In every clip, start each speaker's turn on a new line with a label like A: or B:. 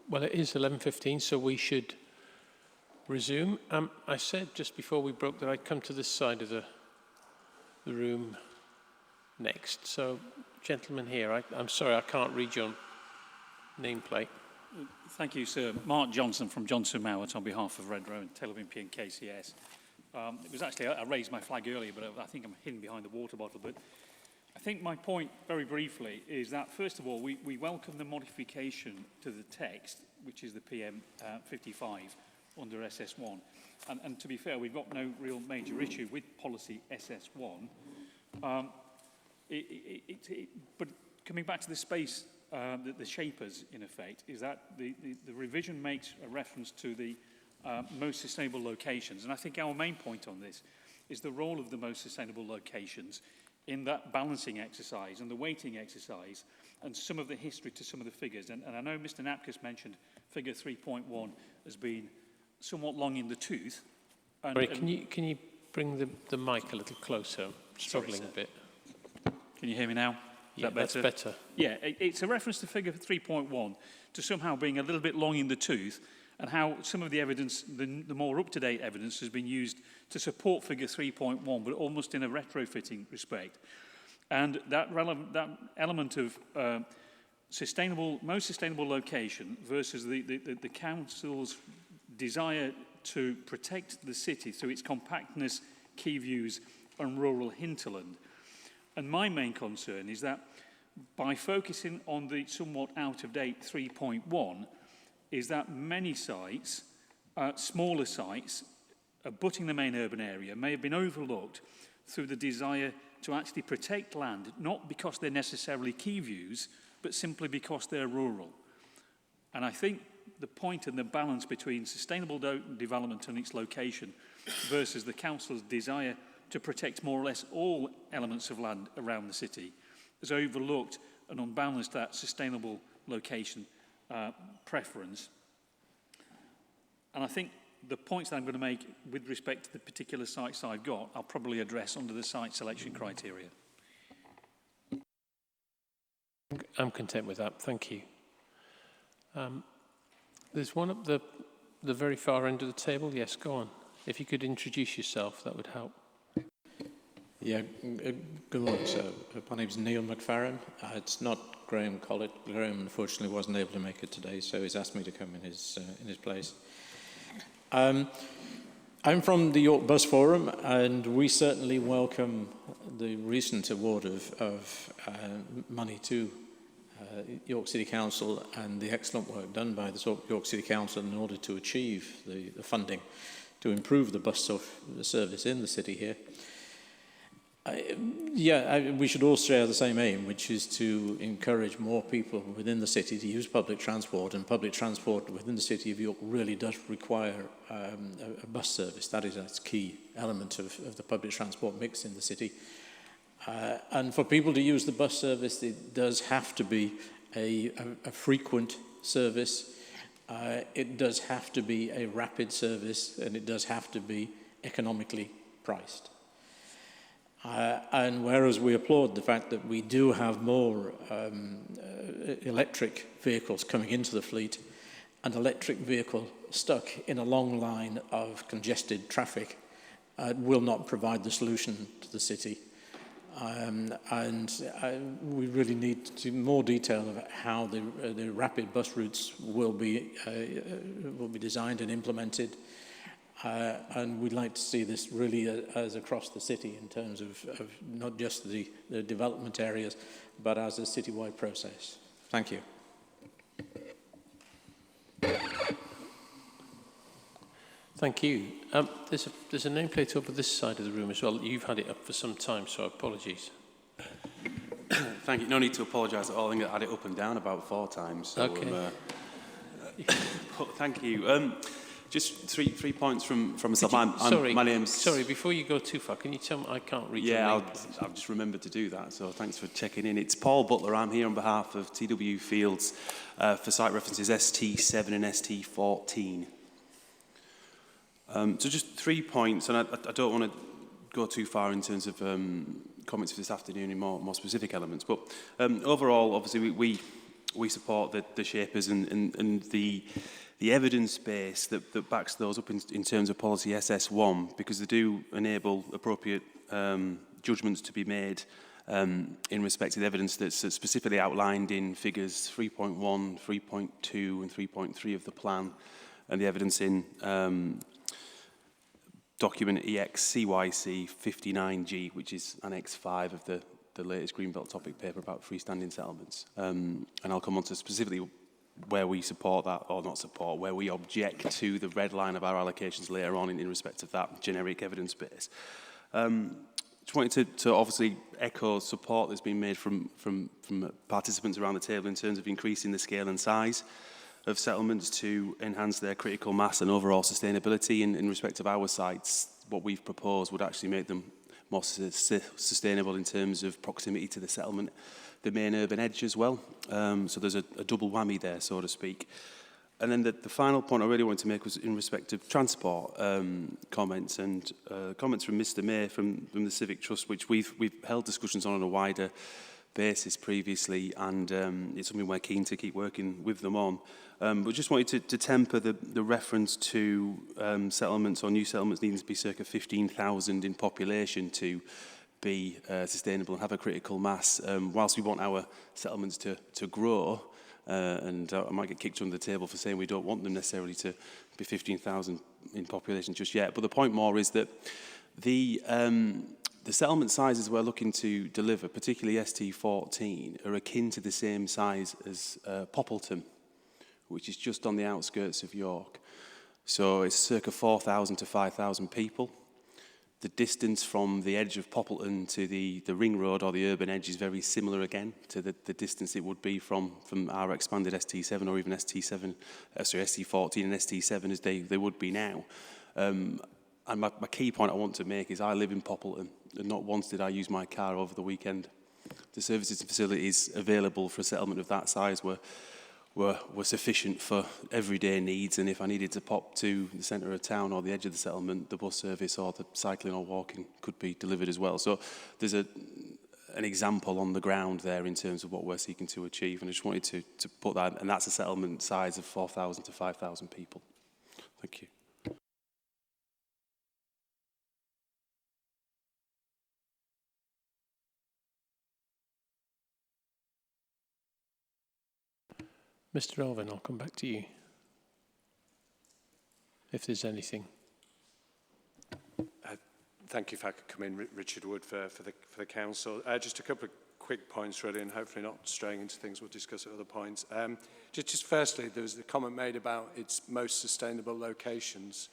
A: Well, it is 11:15, so we should resume. I said just before we broke that I'd come to this side of the room next. So, gentlemen here, I'm sorry, I can't read your nameplate.
B: Thank you, sir. Mark Johnson from Johnson Mowat on behalf of Red Rowan, Tel Aviv and KCS. It was actually, I raised my flag earlier, but I think I'm hidden behind the water bottle. But I think my point, very briefly, is that, first of all, we welcome the modification to the text, which is the PM 55 under SS1. And to be fair, we've got no real major issue with policy SS1. But coming back to the space, the shapers, in effect, is that the revision makes a reference to the most sustainable locations. And I think our main point on this is the role of the most sustainable locations in that balancing exercise and the weighting exercise and some of the history to some of the figures. And I know Mr. Napkus mentioned figure 3.1 as being somewhat long in the tooth.
A: Sorry, can you bring the mic a little closer? I'm struggling a bit.
B: Can you hear me now? Is that better?
A: That's better.
B: Yeah, it's a reference to figure 3.1 to somehow being a little bit long in the tooth, and how some of the evidence, the more up-to-date evidence, has been used to support figure 3.1, but almost in a retrofitting respect. And that element of most sustainable location versus the council's desire to protect the city through its compactness, key views, and rural hinterland. And my main concern is that by focusing on the somewhat out-of-date 3.1, is that many sites, smaller sites, abutting the main urban area, may have been overlooked through the desire to actually protect land, not because they're necessarily key views, but simply because they're rural. And I think the point and the balance between sustainable development and its location versus the council's desire to protect more or less all elements of land around the city has overlooked and unbalanced that sustainable location preference. And I think the points that I'm going to make with respect to the particular sites I've got, I'll probably address under the site selection criteria.
A: I'm content with that, thank you. There's one up the very far end of the table. Yes, go on. If you could introduce yourself, that would help.
C: Yeah, good morning, sir. My name's Neil Mcfarlane. It's not Graham Collett. Graham, unfortunately, wasn't able to make it today, so he's asked me to come in his place. I'm from the York Bus Forum, and we certainly welcome the recent award of money to York City Council and the excellent work done by the York City Council in order to achieve the funding to improve the bus service in the city here. We should all share the same aim, which is to encourage more people within the city to use public transport, and public transport within the city of York really does require a bus service. That is a key element of the public transport mix in the city. And for people to use the bus service, it does have to be a frequent service. It does have to be a rapid service, and it does have to be economically priced. And whereas we applaud the fact that we do have more electric vehicles coming into the fleet, an electric vehicle stuck in a long line of congested traffic will not provide the solution to the city. We really need more detail of how the rapid bus routes will be designed and implemented. And we'd like to see this really as across the city in terms of not just the development areas, but as a citywide process. Thank you.
A: Thank you. There's a nameplate over this side of the room as well. You've had it up for some time, so apologies.
D: Thank you. No need to apologise at all. I think I had it up and down about 4 times. So,
A: okay.
D: Thank you. Just three points from myself. My name's...
A: Sorry, before you go too far, can you tell me, I can't read
D: Yeah,
A: your
D: I've just remembered to do that, so thanks for checking in. It's Paul Butler. I'm here on behalf of TW Fields for site references ST7 and ST14. So just 3 points, and I don't want to go too far in terms of comments for this afternoon in more specific elements, but overall, obviously, we we support the shapers and the evidence base that backs those up in terms of policy SS1, because they do enable appropriate judgments to be made in respect to the evidence that's specifically outlined in figures 3.1, 3.2 and 3.3 of the plan, and the evidence in document EXCYC 59G, which is Annex 5 of the latest Greenbelt topic paper about freestanding settlements. And I'll come on to specifically where we support that, or not support, where we object to the red line of our allocations later on in respect of that generic evidence base. Just wanted to obviously echo support that's been made from participants around the table in terms of increasing the scale and size of settlements to enhance their critical mass and overall sustainability. In respect of our sites, what we've proposed would actually make them more sustainable in terms of proximity to the settlement, the main urban edge as well. So there's a double whammy there, so to speak. And then the final point I really wanted to make was in respect of transport comments, and comments from Mr. May from the Civic Trust, which we've held discussions on a wider basis previously, and it's something we're keen to keep working with them on. But just wanted to temper the reference to settlements or new settlements needing to be circa 15,000 in population to be sustainable and have a critical mass. Whilst we want our settlements to grow, and I might get kicked under the table for saying we don't want them necessarily to be 15,000 in population just yet. But the point more is that the settlement sizes we're looking to deliver, particularly ST14, are akin to the same size as Poppleton, which is just on the outskirts of York. So it's circa 4,000 to 5,000 people. The distance from the edge of Poppleton to the ring road or the urban edge is very similar again to the distance it would be from our expanded ST7 or even ST14 and ST7 as they would be now. And my key point I want to make is I live in Poppleton, and not once did I use my car over the weekend. The services and facilities available for a settlement of that size were sufficient for everyday needs, and if I needed to pop to the centre of town or the edge of the settlement, the bus service or the cycling or walking could be delivered as well. So there's an example on the ground there in terms of what we're seeking to achieve, and I just wanted to put that, and that's a settlement size of 4,000 to 5,000 people. Thank you.
A: Mr. Elvin, I'll come back to you, if there's anything.
E: Thank you. If I could come in, Richard Wood for the council. Just a couple of quick points really, and hopefully not straying into things we'll discuss at other points. Just firstly, there was the comment made about its most sustainable locations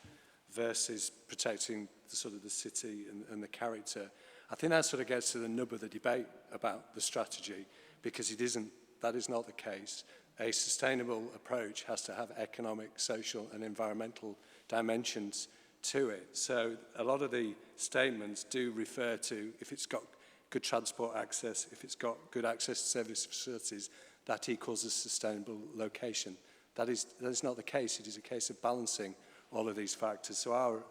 E: versus protecting the sort of the city and the character. I think that sort of gets to the nub of the debate about the strategy, because that is not the case. A sustainable approach has to have economic, social and environmental dimensions to it. So a lot of the statements do refer to if it's got good transport access, if it's got good access to service facilities, that equals a sustainable location. That is not the case. It is a case of balancing all of these factors. So our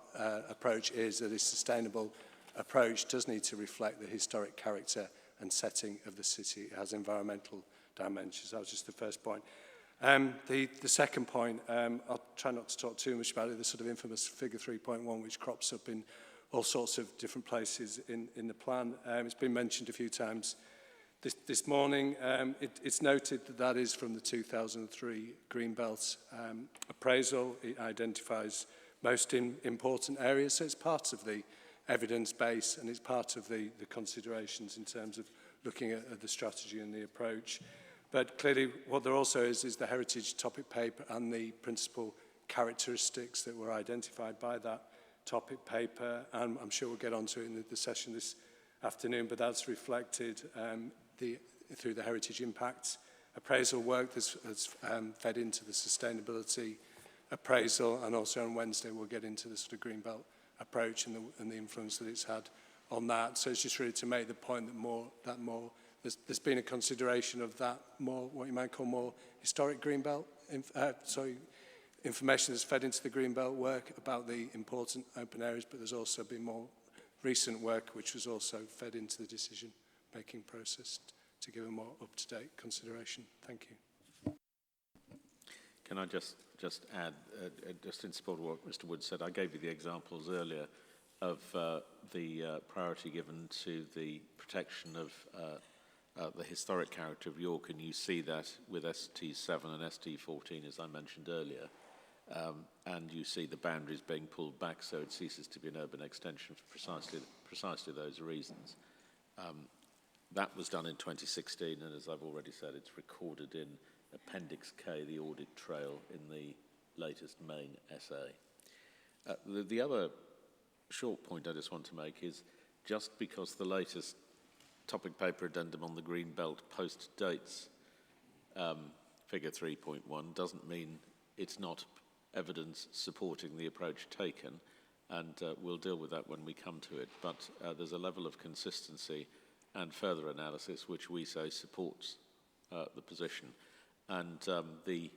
E: approach is that a sustainable approach does need to reflect the historic character and setting of the city. It has environmental dimensions. That was just the first point. The second point, I'll try not to talk too much about it, the sort of infamous figure 3.1, which crops up in all sorts of different places in the plan. It's been mentioned a few times this morning. It's noted that is from the 2003 Greenbelt appraisal. It identifies most important areas, so it's part of the evidence base and it's part of the considerations in terms of looking at the strategy and the approach. But clearly what there also is the heritage topic paper and the principal characteristics that were identified by that topic paper, and I'm sure we'll get onto it in the session this afternoon, but that's reflected through the heritage impacts appraisal work that's fed into the sustainability appraisal, and also on Wednesday we'll get into the sort of Greenbelt approach and the influence that it's had on that. So it's just really to make the point that there's been a consideration of that more, what you might call more historic Greenbelt, information that's fed into the Greenbelt work about the important open areas, but there's also been more recent work which was also fed into the decision-making process to give a more up-to-date consideration. Thank you.
F: Can I just add, just in support of what Mr. Wood said, I gave you the examples earlier of the priority given to the protection of the historic character of York, and you see that with ST7 and ST14, as I mentioned earlier. And you see the boundaries being pulled back so it ceases to be an urban extension for precisely those reasons. That was done in 2016, and as I've already said, it's recorded in Appendix K, the audit trail, in the latest main essay. The other short point I just want to make is just because the latest topic paper addendum on the green belt post-dates figure 3.1 doesn't mean it's not evidence supporting the approach taken, and we'll deal with that when we come to it. But there's a level of consistency and further analysis which we say supports the position. And the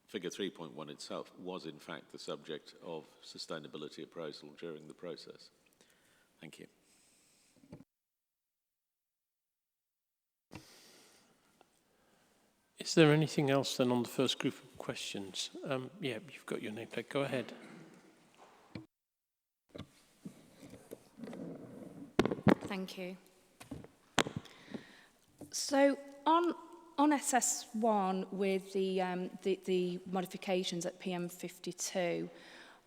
F: figure 3.1 itself was in fact the subject of sustainability appraisal during the process. Thank you.
A: Is there anything else then on the first group of questions? Yeah, you've got your nameplate. Go ahead.
G: Thank you. So on SS1 with the modifications at PM52,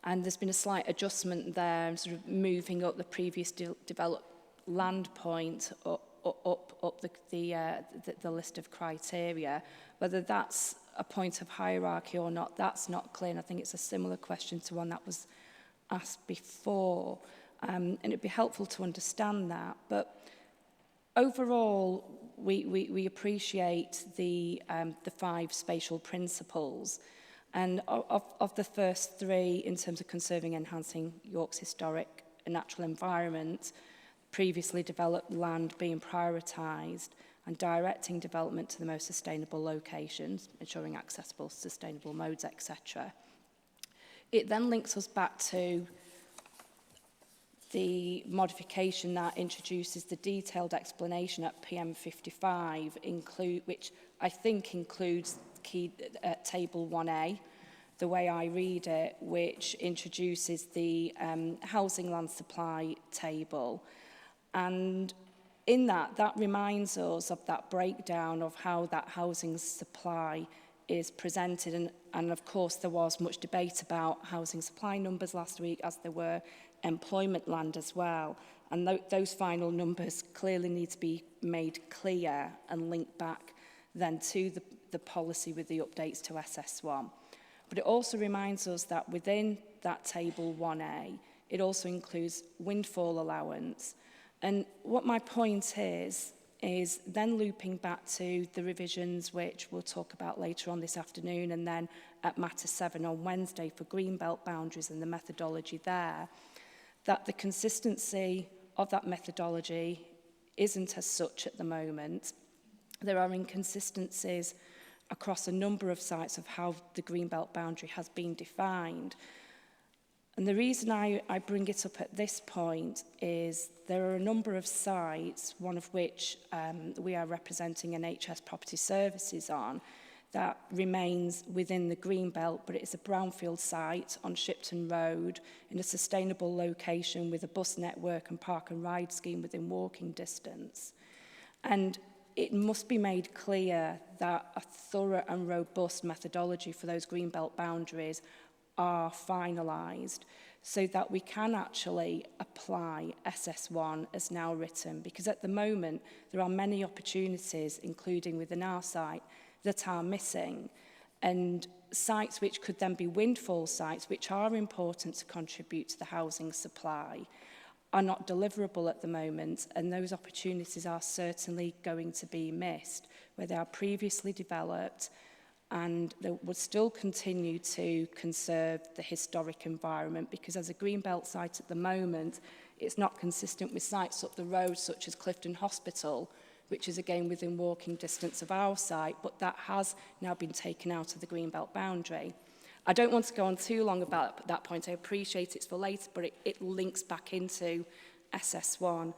G: and there's been a slight adjustment there, sort of moving up the previous developed land point up the list of criteria. Whether that's a point of hierarchy or not, that's not clear. And I think it's a similar question to one that was asked before. And it'd be helpful to understand that. But overall, we appreciate the 5 spatial principles. And of the first 3, in terms of conserving and enhancing York's historic and natural environment, previously developed land being prioritised, and directing development to the most sustainable locations, ensuring accessible, sustainable modes, etc. It then links us back to the modification that introduces the detailed explanation at PM55, which I think includes key Table 1A, the way I read it, which introduces the housing land supply table. And in that reminds us of that breakdown of how that housing supply is presented. And of course, there was much debate about housing supply numbers last week, as there were employment land as well. And those final numbers clearly need to be made clear and linked back then to the policy with the updates to SS1. But it also reminds us that within that Table 1A, it also includes windfall allowance. And what my point is then looping back to the revisions, which we'll talk about later on this afternoon, and then at Matter 7 on Wednesday for Greenbelt boundaries and the methodology there, that the consistency of that methodology isn't as such at the moment. There are inconsistencies across a number of sites of how the Greenbelt boundary has been defined. And the reason I bring it up at this point is there are a number of sites, one of which we are representing NHS Property Services on, that remains within the Greenbelt, but it is a brownfield site on Shipton Road in a sustainable location with a bus network and park and ride scheme within walking distance. And it must be made clear that a thorough and robust methodology for those Greenbelt boundaries are finalised so that we can actually apply SS1 as now written, because at the moment there are many opportunities, including within our site, that are missing, and sites which could then be windfall sites, which are important to contribute to the housing supply, are not deliverable at the moment, and those opportunities are certainly going to be missed, where they are previously developed and they would still continue to conserve the historic environment, because as a Greenbelt site at the moment, it's not consistent with sites up the road such as Clifton Hospital, which is again within walking distance of our site, but that has now been taken out of the Greenbelt boundary. I don't want to go on too long about that point. I appreciate it's for later, but it links back into SS1,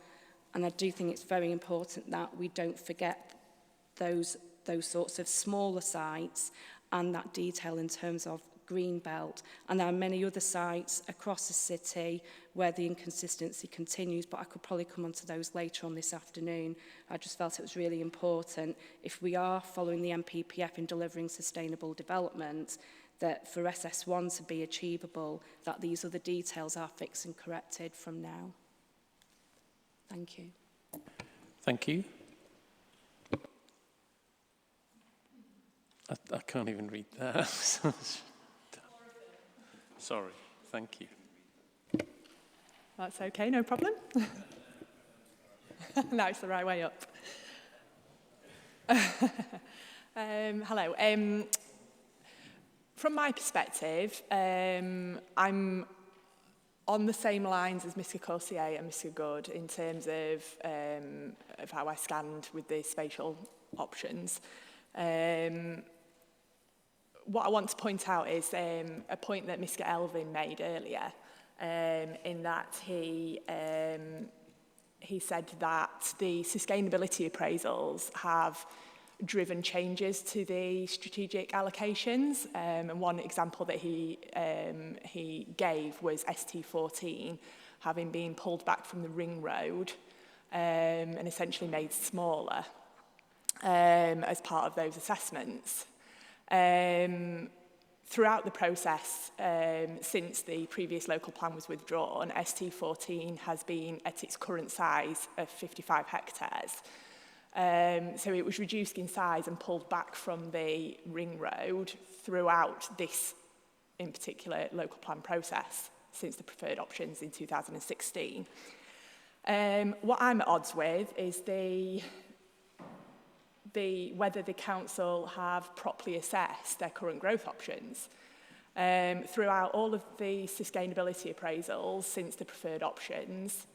G: and I do think it's very important that we don't forget those sorts of smaller sites and that detail in terms of green belt. And there are many other sites across the city where the inconsistency continues, but I could probably come on to those later on this afternoon. I just felt it was really important, if we are following the MPPF in delivering sustainable development, that for SS1 to be achievable, that these other details are fixed and corrected from now. Thank you.
A: Thank you. I can't even read that. Sorry, thank you.
H: That's okay, no problem. Now it's the right way up. Hello. From my perspective, I'm on the same lines as Mr. Corsier and Mr. Good in terms of how I stand with the spatial options. What I want to point out is a point that Mr. Elvin made earlier, in that he said that the sustainability appraisals have driven changes to the strategic allocations. And one example that he gave was ST14 having been pulled back from the ring road and essentially made smaller as part of those assessments. Throughout the process, since the previous local plan was withdrawn, ST14 has been at its current size of 55 hectares. So it was reduced in size and pulled back from the ring road throughout this, in particular, local plan process since the preferred options in 2016. What I'm at odds with is whether the council have properly assessed their current growth options. Throughout all of the sustainability appraisals since the preferred options,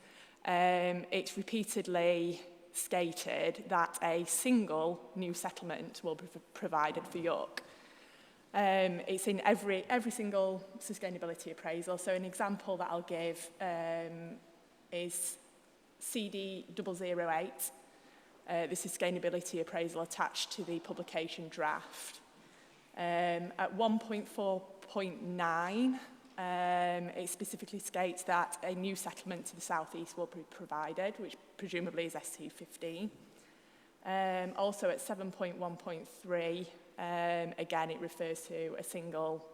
H: it's repeatedly stated that a single new settlement will be provided for York. It's in every single sustainability appraisal. So an example that I'll give is CD 008, the sustainability appraisal attached to the publication draft. At 1.4.9, it specifically states that a new settlement to the southeast will be provided, which presumably is ST15. Also at 7.1.3, again, it refers to a single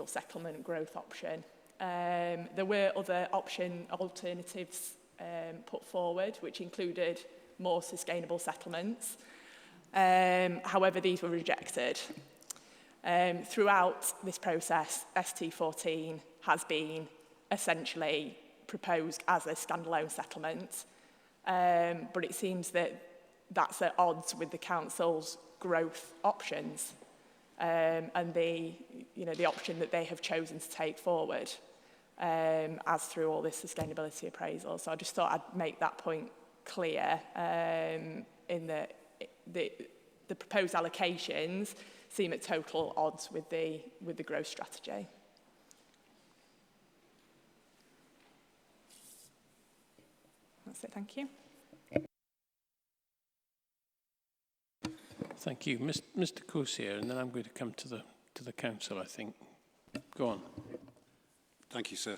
H: settlement growth option. There were other alternatives put forward, which included more sustainable settlements. However, these were rejected. Throughout this process, ST14 has been essentially proposed as a standalone settlement, but it seems that that's at odds with the council's growth options and the option that they have chosen to take forward as through all this sustainability appraisal. So I just thought I'd make that point clear in that the proposed allocations seem at total odds with the growth strategy. That's it, thank you.
A: Thank you. Mr. Corsier, and then I'm going to come to the council, I think. Go on.
I: Thank you, sir.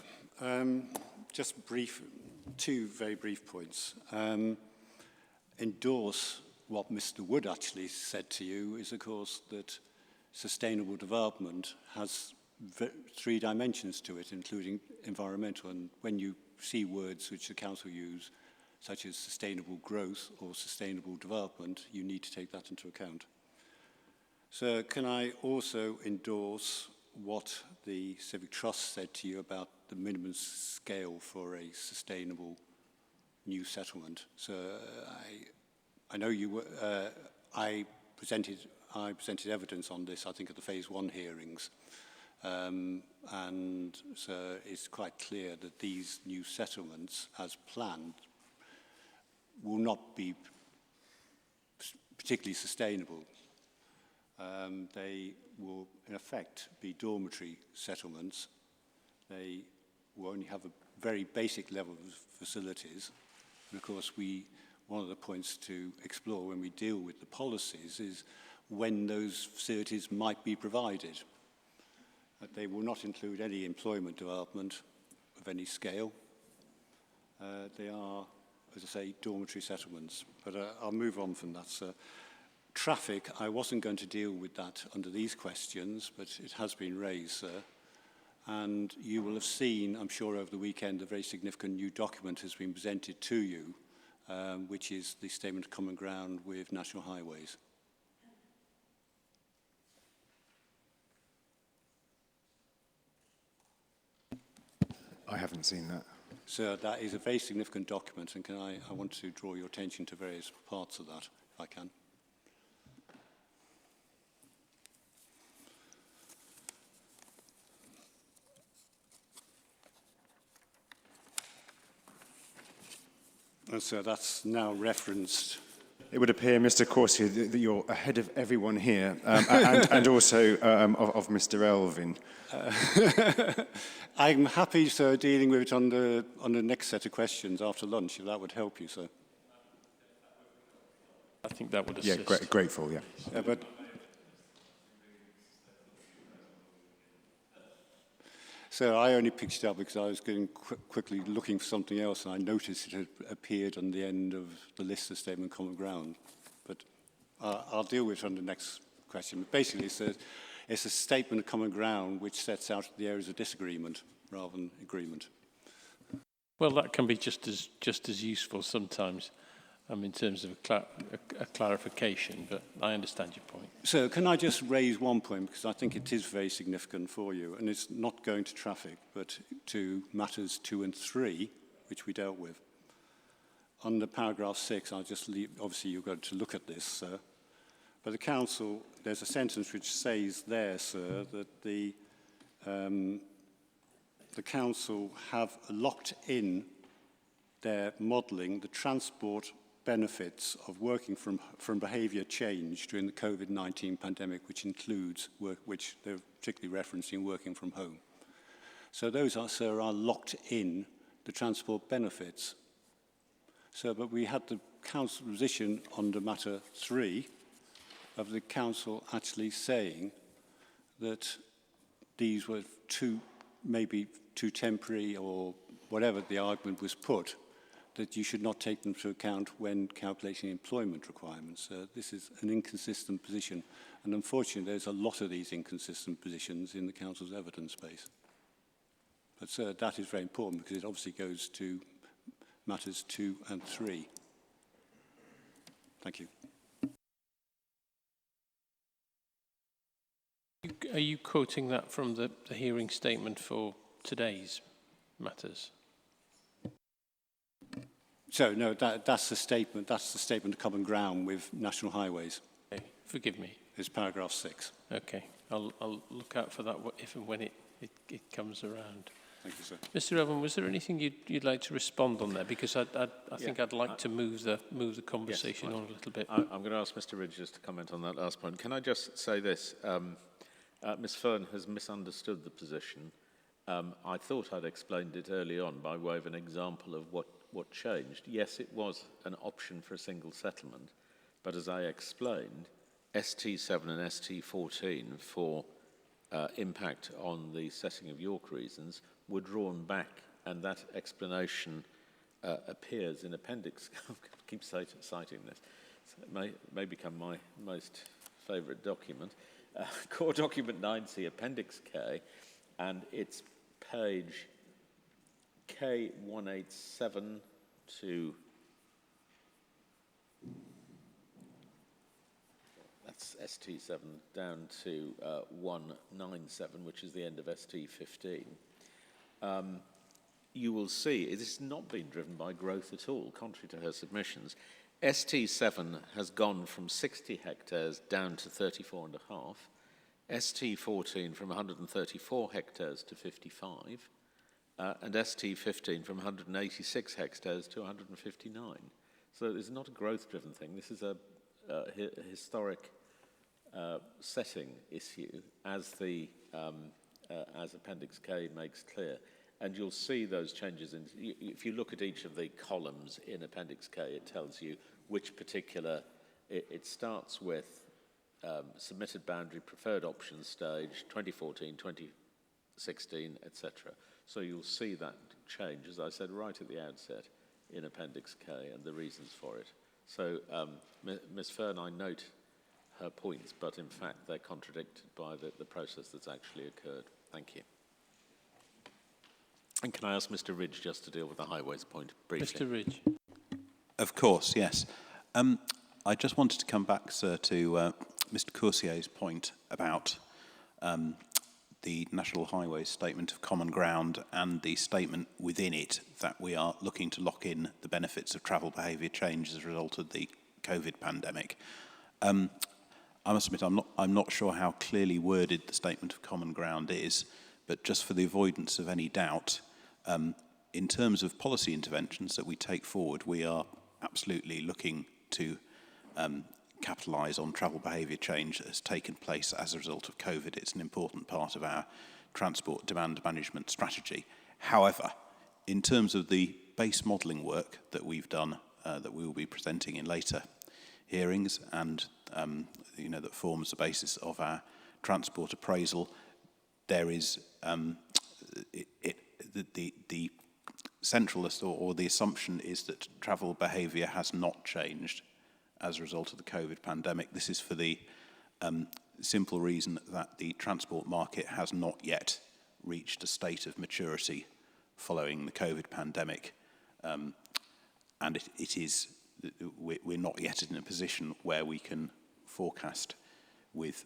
I: Just two very brief points. Endorse what Mr. Wood actually said to you is, of course, that sustainable development has three dimensions to it, including environmental. And when you see words which the council use, such as sustainable growth or sustainable development, you need to take that into account. So can I also endorse what the Civic Trust said to you about the minimum scale for a sustainable new settlement? So I know you were, I presented evidence on this, I think, at the Phase 1 hearings. And so it's quite clear that these new settlements, as planned, will not be particularly sustainable. They will, in effect, be dormitory settlements. They will only have a very basic level of facilities. And of course, one of the points to explore when we deal with the policies is when those facilities might be provided. They will not include any employment development of any scale. They are, as I say, dormitory settlements. But I'll move on from that, sir. Traffic, I wasn't going to deal with that under these questions, but it has been raised, sir. And you will have seen, I'm sure, over the weekend, a very significant new document has been presented to you, which is the Statement of Common Ground with National Highways.
J: I haven't seen that.
I: So that is a very significant document, and I want to draw your attention to various parts of that, if I can. And so that's now referenced.
J: It would appear, Mr. Corsi, that you're ahead of everyone here, and also of Mr. Elvin.
I: I'm happy, sir, dealing with it on the next set of questions after lunch, if that would help you, sir.
A: I think that would assist.
J: Yeah, grateful, yeah.
I: But so I only picked it up because I was going quickly looking for something else, and I noticed it had appeared on the end of the list of Statement of Common Ground. But I'll deal with it on the next question. But basically, it's a Statement of Common Ground which sets out the areas of disagreement rather than agreement.
A: Well, that can be just as useful sometimes, in terms of a clarification, but I understand your point.
I: So can I just raise one point, because I think it is very significant for you, and it's not going to traffic, but to matters 2 and 3, which we dealt with. Under paragraph 6, I'll just leave, obviously you've got to look at this, sir, but the council, there's a sentence which says there, sir, that the council have locked in their modelling the transport benefits of working from behaviour change during the COVID-19 pandemic, which includes work, which they're particularly referencing working from home. So those are, sir, are locked in the transport benefits. So, but we had the council position under matter 3 of the council actually saying that these were maybe too temporary, or whatever the argument was put, that you should not take them into account when calculating employment requirements. This is an inconsistent position, and unfortunately there's a lot of these inconsistent positions in the council's evidence base. But sir, that is very important because it obviously goes to matters 2 and 3. Thank you.
A: Are you quoting that from the hearing statement for today's matters?
I: So no, that's the statement. That's the Statement of Common Ground with National Highways.
A: Okay. Forgive me.
I: It's paragraph 6.
A: Okay, I'll look out for that if and when it comes around.
I: Thank you, sir.
A: Mr. Elvin, was there anything you'd like to respond on there? Because I think I'd like to move the conversation on a little bit.
F: I'm going to ask Mr. Ridge just to comment on that last point. Can I just say this? Ms. Fern has misunderstood the position. I thought I'd explained it early on by way of an example of what changed. Yes, it was an option for a single settlement, but as I explained, ST7 and ST14 for impact on the setting of York reasons were drawn back, and that explanation appears in appendix. I keep citing this. So it may become my most favourite document. Core document 9C, appendix K, and it's page K187 to, that's ST7, down to 197, which is the end of ST15. You will see it has not been driven by growth at all, contrary to her submissions. ST7 has gone from 60 hectares down to 34.5, ST14 from 134 hectares to 55, and ST15 from 186 hectares to 159. So it's not a growth-driven thing. This is a historic setting issue, as Appendix K makes clear. And you'll see those changes. If you look at each of the columns in Appendix K, it tells you which particular, it starts with submitted boundary, preferred option stage, 2014, 2016, etc. So you'll see that change, as I said right at the outset, in Appendix K and the reasons for it. So Ms. Fern, I note her points, but in fact they're contradicted by the process that's actually occurred. Thank you. And can I ask Mr. Ridge just to deal with the highways point briefly?
A: Mr. Ridge.
K: Of course, yes. I just wanted to come back, sir, to Mr. Coursier's point about the National Highways Statement of Common Ground and the statement within it that we are looking to lock in the benefits of travel behaviour change as a result of the COVID pandemic. I must admit, I'm not sure how clearly worded the Statement of Common Ground is, but just for the avoidance of any doubt, in terms of policy interventions that we take forward, we are absolutely looking to capitalise on travel behaviour change that has taken place as a result of COVID. It's an important part of our transport demand management strategy. However, in terms of the base modelling work that we've done, that we will be presenting in later hearings, and that forms the basis of our transport appraisal, there is the centralist or the assumption is that travel behaviour has not changed as a result of the COVID pandemic. This is for the simple reason that the transport market has not yet reached a state of maturity following the COVID pandemic. And we're not yet in a position where we can forecast with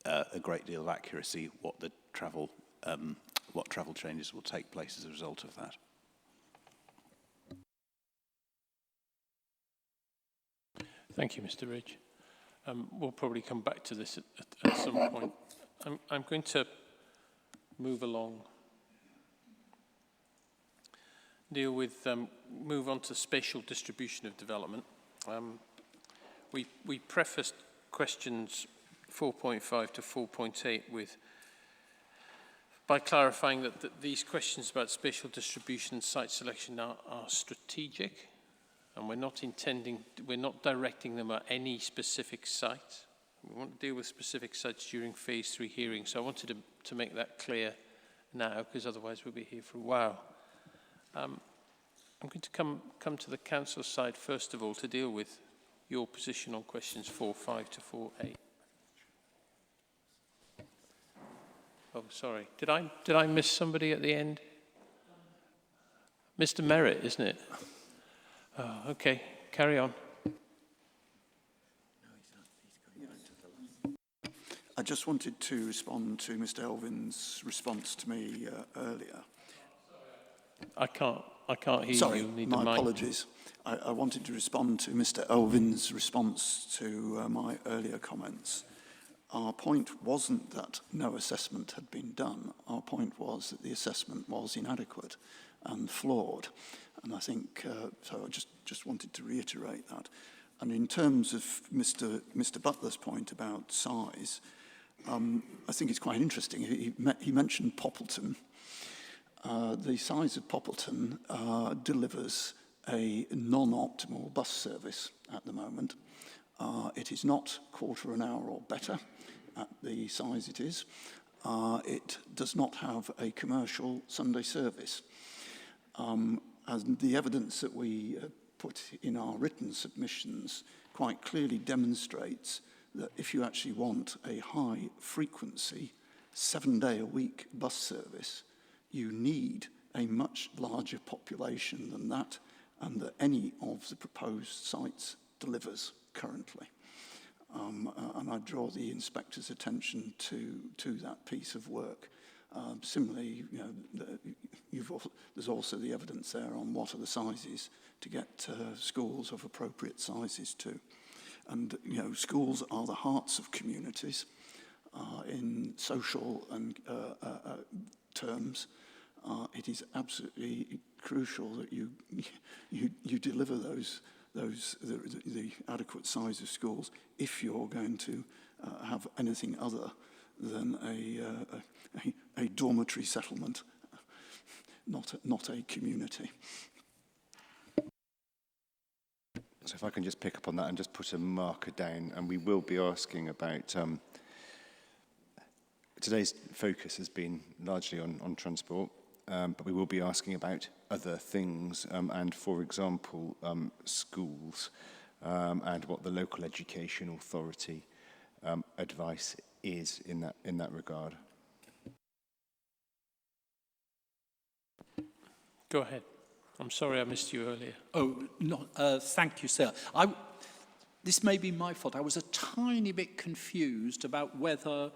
K: a great deal of accuracy what travel changes will take place as a result of that.
A: Thank you, Mr. Ridge. We'll probably come back to this at some point. I'm going to move along. Move on to spatial distribution of development. We prefaced questions 4.5 to 4.8 by clarifying that these questions about spatial distribution and site selection are strategic, and we're not directing them at any specific site. We want to deal with specific sites during phase 3 hearings, so I wanted to make that clear now, because otherwise we'll be here for a while. I'm going to come to the council side first of all to deal with your position on questions 4.5 to 4.8. Oh, sorry. Did I miss somebody at the end? Mr. Merritt, isn't it? Oh, okay. Carry on.
L: I just wanted to respond to Mr. Elvin's response to me earlier.
A: I can't hear
L: Sorry,
A: you. Need
L: my
A: the mic.
L: apologies. I wanted to respond to Mr. Elvin's response to my earlier comments. Our point wasn't that no assessment had been done. Our point was that the assessment was inadequate and flawed. And I think, so I just wanted to reiterate that. And in terms of Mr. Butler's point about size, I think it's quite interesting. He mentioned Poppleton. The size of Poppleton delivers a non-optimal bus service at the moment. It is not quarter an hour or better at the size it is. It does not have a commercial Sunday service. And the evidence that we put in our written submissions quite clearly demonstrates that if you actually want a high frequency, 7-day-a-week bus service, you need a much larger population than that, and that any of the proposed sites delivers currently. And I draw the inspector's attention to that piece of work. Similarly, there's also the evidence there on what are the sizes to get schools of appropriate sizes to. And schools are the hearts of communities in social and terms. It is absolutely crucial that you deliver the adequate size of schools if you're going to have anything other than a dormitory settlement, not a community.
J: So if I can just pick up on that and just put a marker down, and we will be asking about, today's focus has been largely on transport, but we will be asking about other things, and for example, schools, and what the local education authority advice is in that regard.
A: Go ahead. I'm sorry I missed you earlier.
M: Oh, no, thank you, sir. This may be my fault. I was a tiny bit confused about whether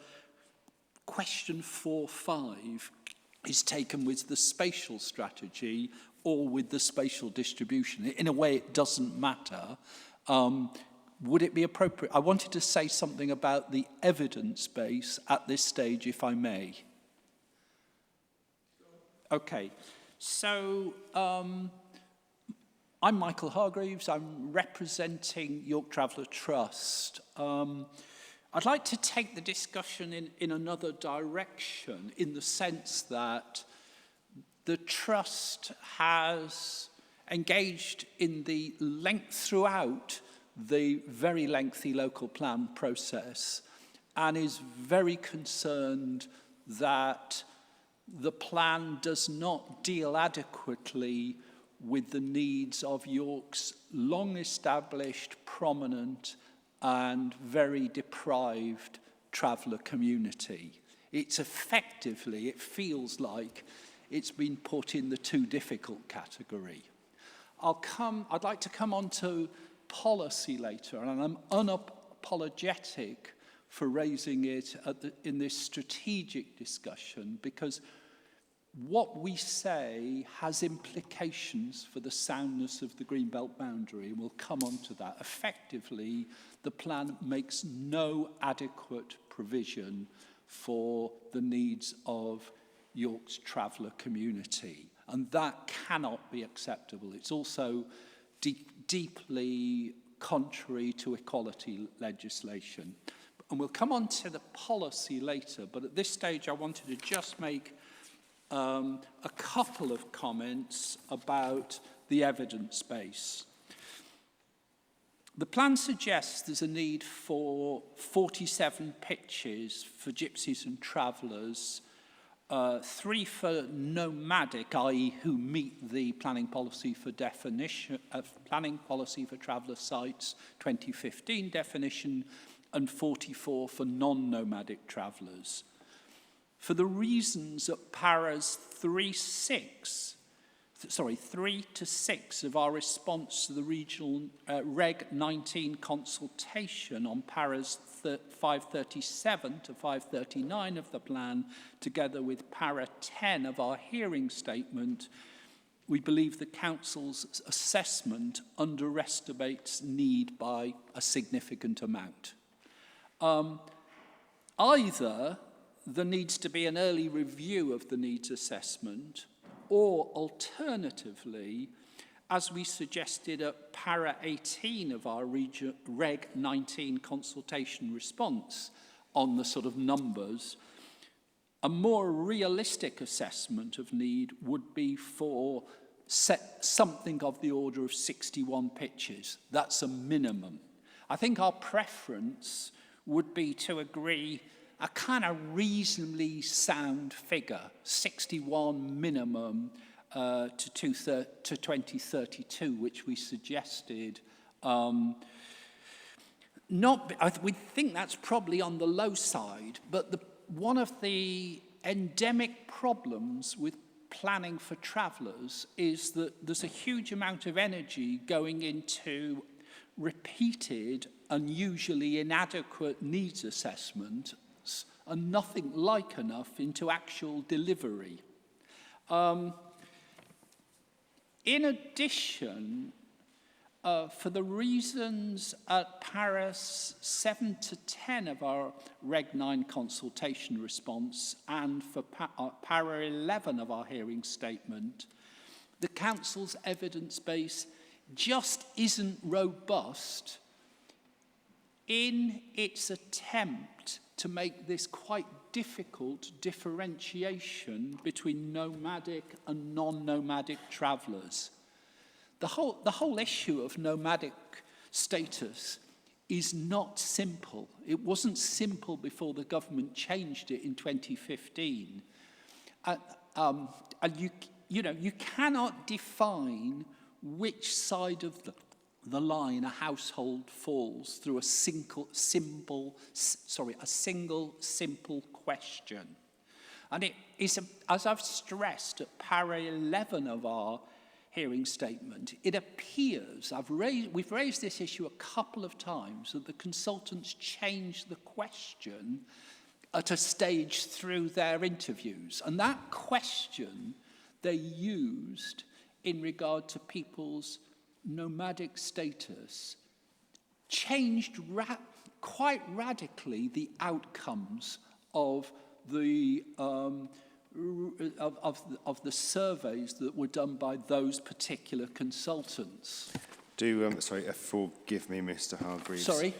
M: question 4.5 is taken with the spatial strategy or with the spatial distribution. In a way, it doesn't matter. Would it be appropriate? I wanted to say something about the evidence base at this stage, if I may. Okay. So, I'm Michael Hargreaves. I'm representing York Traveller Trust. I'd like to take the discussion in another direction, in the sense that the Trust has engaged in the length throughout the very lengthy local plan process and is very concerned that the plan does not deal adequately with the needs of York's long-established, prominent and very deprived traveller community. It's effectively, it feels like it's been put in the too difficult category. I'd like to come on to policy later, and I'm unapologetic for raising it in this strategic discussion, because what we say has implications for the soundness of the Greenbelt boundary, and we'll come on to that. Effectively, the plan makes no adequate provision for the needs of York's traveller community, and that cannot be acceptable. It's also deeply contrary to equality legislation. And we'll come on to the policy later, but at this stage I wanted to just make a couple of comments about the evidence base. The plan suggests there's a need for 47 pitches for gypsies and travellers, 3 for nomadic, i.e. who meet the planning policy for definition of planning policy for traveller sites 2015 definition, and 44 for non-nomadic travellers. For the reasons at paras 3 to 6 of our response to the regional Reg 19 consultation on paras 537 to 539 of the plan, together with para 10 of our hearing statement, we believe the Council's assessment underestimates need by a significant amount. Either there needs to be an early review of the needs assessment, or alternatively, as we suggested at para 18 of our Reg 19 consultation response on the sort of numbers, a more realistic assessment of need would be for something of the order of 61 pitches. That's a minimum. I think our preference would be to agree a kind of reasonably sound figure, 61 minimum to 2032, which we suggested. We think that's probably on the low side, but one of the endemic problems with planning for travellers is that there's a huge amount of energy going into repeated and usually inadequate needs assessments, and nothing like enough into actual delivery. In addition, for the reasons at paras 7 to 10 of our Reg 9 consultation response and for para 11 of our hearing statement, the Council's evidence base just isn't robust in its attempt to make this quite difficult differentiation between nomadic and non-nomadic travellers. the whole issue of nomadic status is not simple. It wasn't simple before the government changed it in 2015. And you cannot define which side of the line a household falls through a single simple question. And it is, as I've stressed at para 11 of our hearing statement, it appears, we've raised this issue a couple of times, that the consultants changed the question at a stage through their interviews. And that question they used in regard to people's nomadic status changed quite radically the outcomes of the of the surveys that were done by those particular consultants.
J: Forgive me, Mr. Hargreaves.
M: Sorry?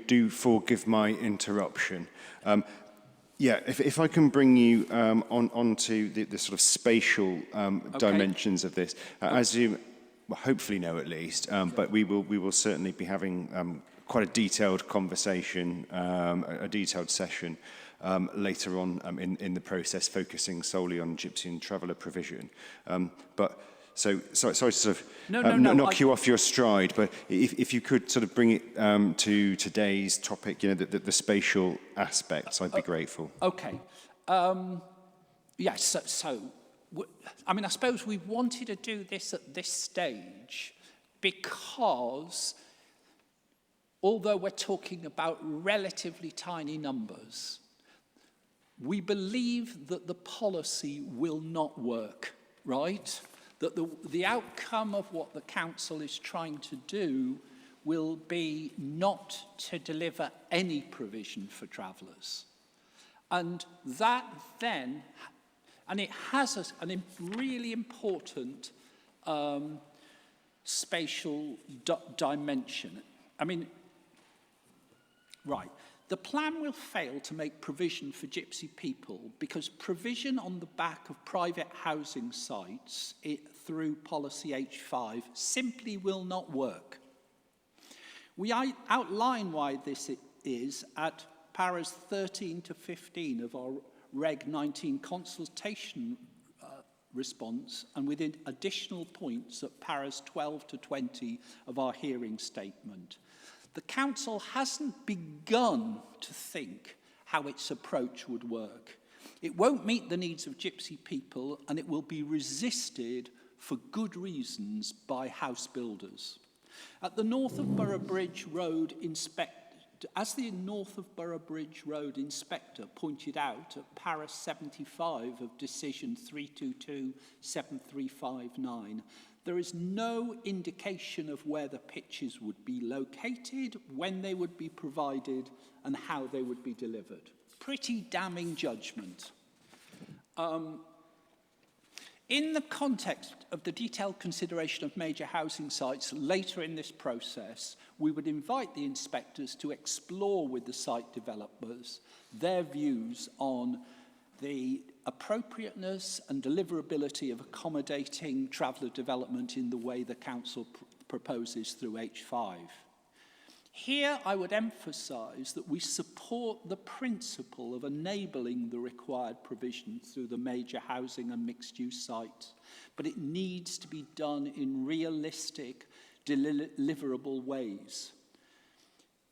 J: Do forgive my interruption. If I can bring you onto the sort of spatial dimensions of this, as you hopefully know at least, but we will certainly be having quite a detailed conversation, a detailed session later on in the process, focusing solely on Gypsy and Traveller provision. Sorry to sort of knock you off your stride, but if you could sort of bring it to today's topic, the spatial aspects, I'd be grateful.
M: Okay. I suppose we wanted to do this at this stage because although we're talking about relatively tiny numbers, we believe that the policy will not work, right? That the outcome of what the council is trying to do will be not to deliver any provision for travellers. And that then, and it has a really important spatial dimension. The plan will fail to make provision for Gypsy people because provision on the back of private housing sites through policy H5 simply will not work. We outline why this is at paras 13 to 15 of our Reg 19 consultation response and within additional points at paras 12 to 20 of our hearing statement. The council hasn't begun to think how its approach would work. It won't meet the needs of Gypsy people and it will be resisted for good reasons by house builders. At the North of Boroughbridge Road as the North of Boroughbridge Road inspector pointed out at para 75 of decision 322-7359, there is no indication of where the pitches would be located, when they would be provided, and how they would be delivered. Pretty damning judgment. In the context of the detailed consideration of major housing sites later in this process, we would invite the inspectors to explore with the site developers their views on the appropriateness and deliverability of accommodating traveller development in the way the council proposes through H5. Here I would emphasise that we support the principle of enabling the required provision through the major housing and mixed-use sites, but it needs to be done in realistic, deliverable ways.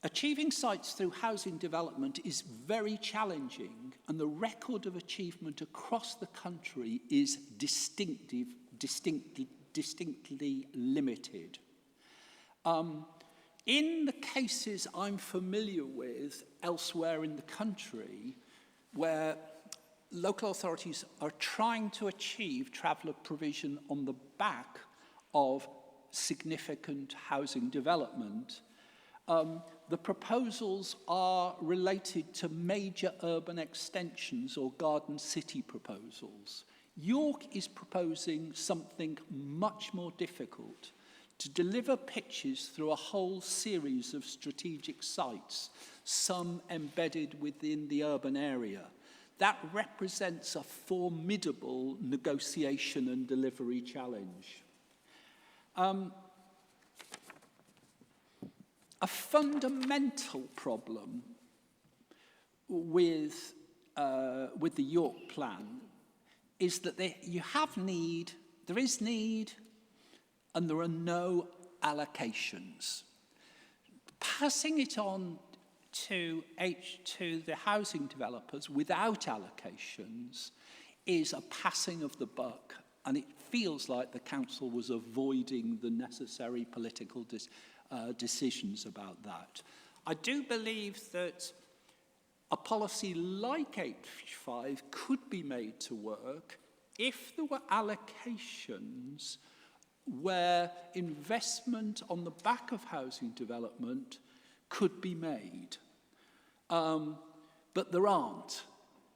M: Achieving sites through housing development is very challenging, and the record of achievement across the country is distinctly limited. In the cases I'm familiar with elsewhere in the country, where local authorities are trying to achieve traveller provision on the back of significant housing development, the proposals are related to major urban extensions or garden city proposals. York is proposing something much more difficult, to deliver pitches through a whole series of strategic sites, some embedded within the urban area. That represents a formidable negotiation and delivery challenge. A fundamental problem with the York Plan is that there is need, and there are no allocations. Passing it on to the housing developers without allocations is a passing of the buck, and it feels like the council was avoiding the necessary political decisions about that. I do believe that a policy like H5 could be made to work if there were allocations where investment on the back of housing development could be made. But there aren't.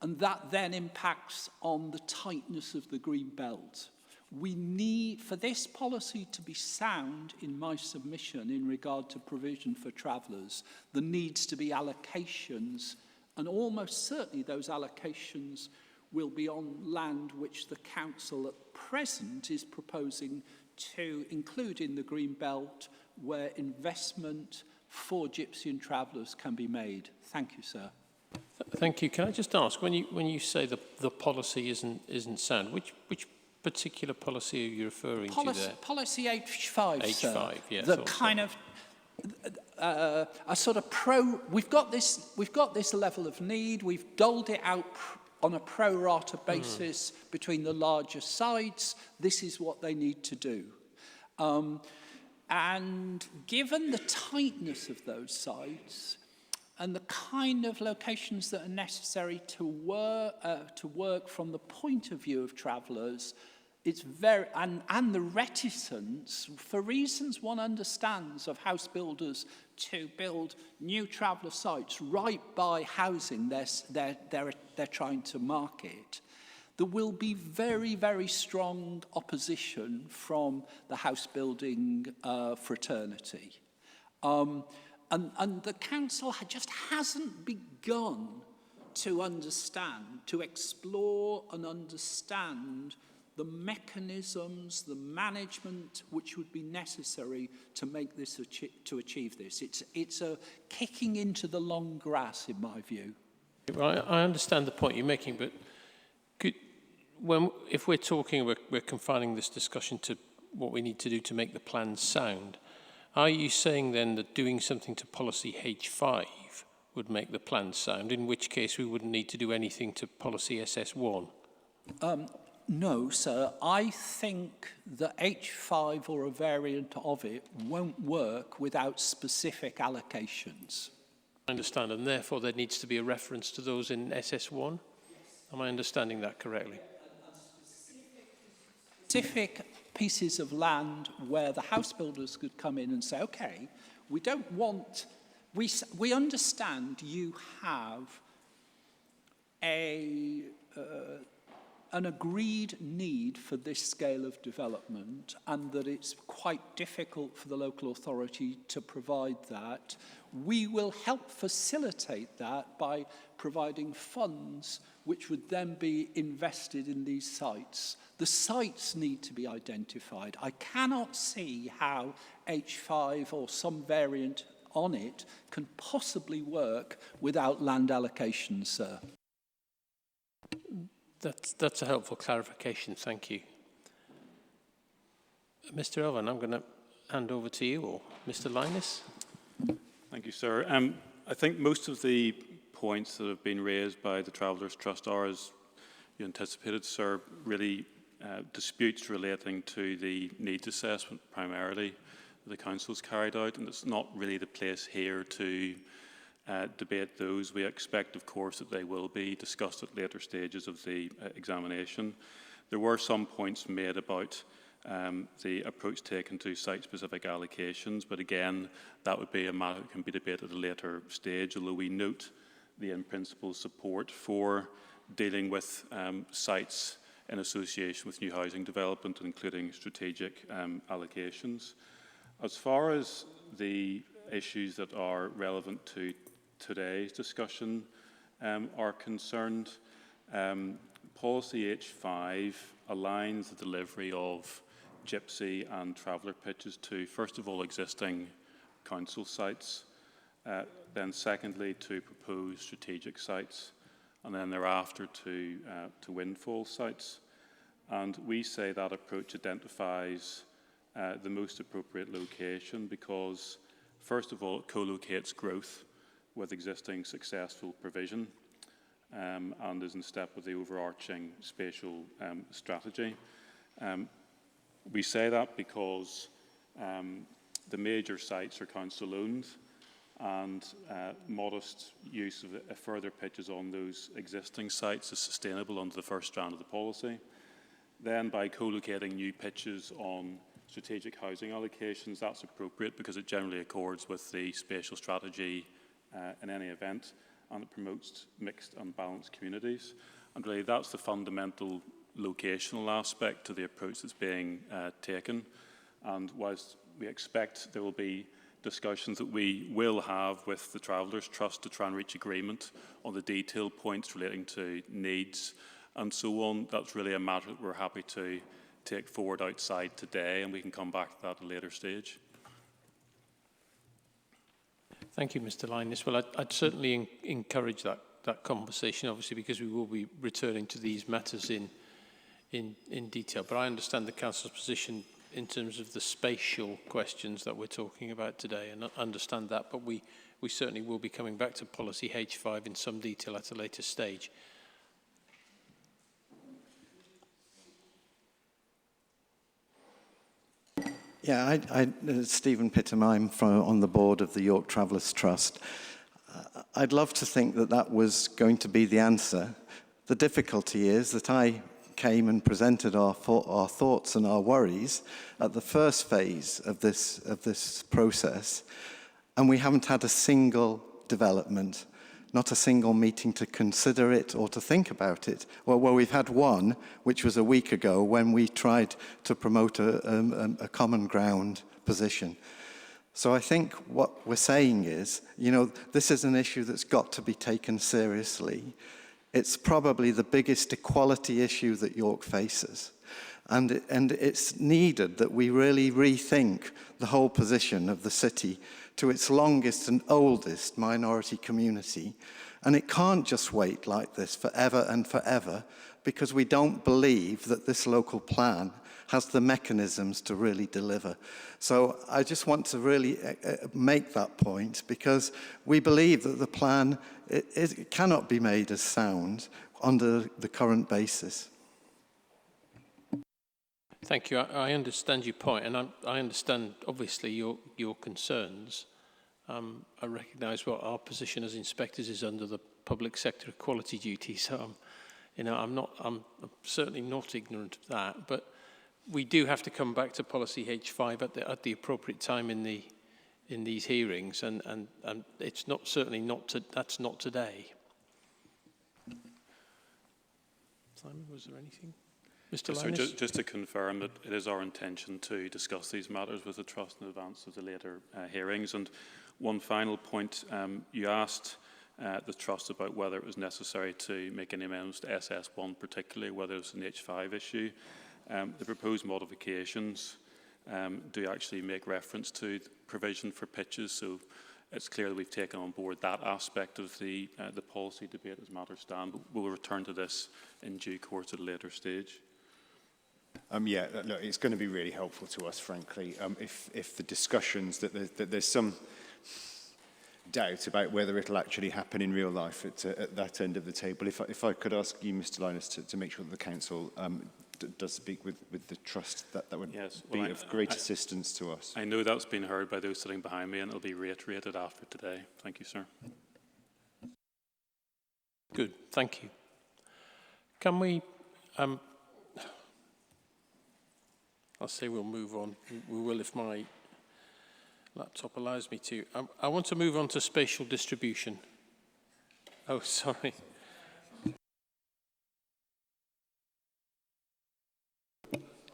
M: And that then impacts on the tightness of the green belt. We need, for this policy to be sound in my submission in regard to provision for travellers, there needs to be allocations, and almost certainly those allocations will be on land which the council at present is proposing to include in the green belt where investment for gypsy and travellers can be made. Thank you, sir.
A: Thank you. Can I just ask, when you say the policy isn't sound, which particular policy are you referring to there?
M: Policy H5,
A: H5,
M: sir.
A: yes.
M: The kind of a sort of we've got this level of need. We've doled it out on a pro rata basis between the larger sites. This is what they need to do. And given the tightness of those sites and the kind of locations that are necessary to work from the point of view of travellers, it's very, and the reticence, for reasons one understands, of house builders to build new traveller sites right by housing they're trying to market, there will be very, very strong opposition from the house building fraternity. And the council just hasn't begun to understand, to explore and understand the mechanisms, the management which would be necessary to make this to achieve this. It's a kicking into the long grass, in my view.
A: Well, I understand the point you're making, but if we're talking, we're confining this discussion to what we need to do to make the plan sound. Are you saying then that doing something to policy H5 would make the plan sound, in which case we wouldn't need to do anything to policy SS1?
M: No, sir. I think that H5 or a variant of it won't work without specific allocations.
A: I understand, and therefore there needs to be a reference to those in SS1? Am I understanding that correctly?
M: Specific pieces of land where the house builders could come in and say, okay, we don't want, we understand you have an agreed need for this scale of development, and that it's quite difficult for the local authority to provide that. We will help facilitate that by providing funds which would then be invested in these sites. The sites need to be identified. I cannot see how H5 or some variant on it can possibly work without land allocations, sir.
A: That's a helpful clarification, thank you. Mr. Elvan, I'm going to hand over to you, or Mr. Linus.
N: Thank you, sir. I think most of the points that have been raised by the Travellers Trust are, as you anticipated, sir, really disputes relating to the needs assessment primarily that the Council's carried out, and it's not really the place here to debate those. We expect, of course, that they will be discussed at later stages of the examination. There were some points made about the approach taken to site-specific allocations, but again, that would be a matter that can be debated at a later stage, although we note the in-principle support for dealing with sites in association with new housing development, including strategic allocations. As far as the issues that are relevant to today's discussion are concerned, policy H5 aligns the delivery of gypsy and traveller pitches to, first of all, existing council sites, then secondly to proposed strategic sites, and then thereafter to windfall sites. And we say that approach identifies the most appropriate location because, first of all, it co-locates growth with existing successful provision and is in step with the overarching spatial strategy. We say that because the major sites are council-owned and modest use of further pitches on those existing sites is sustainable under the first strand of the policy. Then by co-locating new pitches on strategic housing allocations, that's appropriate because it generally accords with the spatial strategy in any event, and it promotes mixed and balanced communities. And really that's the fundamental locational aspect to the approach that's being taken. And whilst we expect there will be discussions that we will have with the Travellers Trust to try and reach agreement on the detailed points relating to needs and so on, that's really a matter that we're happy to take forward outside today, and we can come back to that at a later stage.
A: Thank you, Mr. Linus. Well, I'd certainly encourage that conversation, obviously, because we will be returning to these matters in detail. But I understand the Council's position in terms of the spatial questions that we're talking about today, and understand that. But we certainly will be coming back to policy H5 in some detail at a later stage.
O: Yeah, Stephen Pittam, I'm on the board of the York Travellers Trust. I'd love to think that that was going to be the answer. The difficulty is that I came and presented our thoughts and our worries at the first phase of this process, and we haven't had a single development, not a single meeting to consider it or to think about it. Well, we've had one, which was a week ago, when we tried to promote a common ground position. So I think what we're saying is, this is an issue that's got to be taken seriously. It's probably the biggest equality issue that York faces. And it's needed that we really rethink the whole position of the city to its longest and oldest minority community. And it can't just wait like this forever and forever, because we don't believe that this local plan has the mechanisms to really deliver. So I just want to really make that point, because we believe that the plan it cannot be made as sound under the current basis.
A: Thank you. I understand your point, and I understand, obviously, your concerns. I recognise what our position as inspectors is under the public sector equality duty, so I'm certainly not ignorant of that. But we do have to come back to policy H5 at the appropriate time in these hearings, and it's that's not today. Simon, was there anything? Mr.
N: So
A: Linus?
N: just to confirm that it is our intention to discuss these matters with the Trust in advance of the later hearings. And one final point, you asked the Trust about whether it was necessary to make any amendments to SS1, particularly whether it's an H5 issue. The proposed modifications do actually make reference to the provision for pitches, so it's clear that we've taken on board that aspect of the policy debate as matters stand, but we'll return to this in due course at a later stage.
J: Yeah, look, it's going to be really helpful to us, frankly, if the discussions, that there's some doubt about whether it'll actually happen in real life at that end of the table. If I could ask you, Mr. Linus, to make sure that the Council does speak with the Trust, that would be of great assistance to us.
N: I know that's been heard by those sitting behind me, and it'll be reiterated after today. Thank you, sir.
A: Good, thank you. Can we... I'll say we'll move on. We will if my laptop allows me to. I want to move on to spatial distribution. Oh, sorry.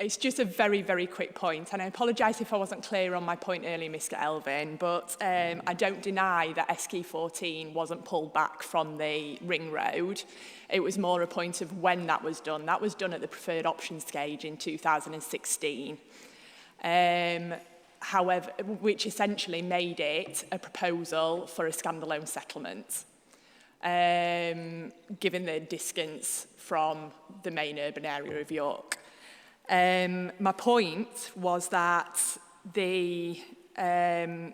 H: It's just a very, very quick point, and I apologise if I wasn't clear on my point earlier, Mr Elvin, but I don't deny that SK14 wasn't pulled back from the ring road. It was more a point of when that was done. That was done at the preferred option stage in 2016. However, which essentially made it a proposal for a standalone settlement, given the distance from the main urban area of York. My point was that in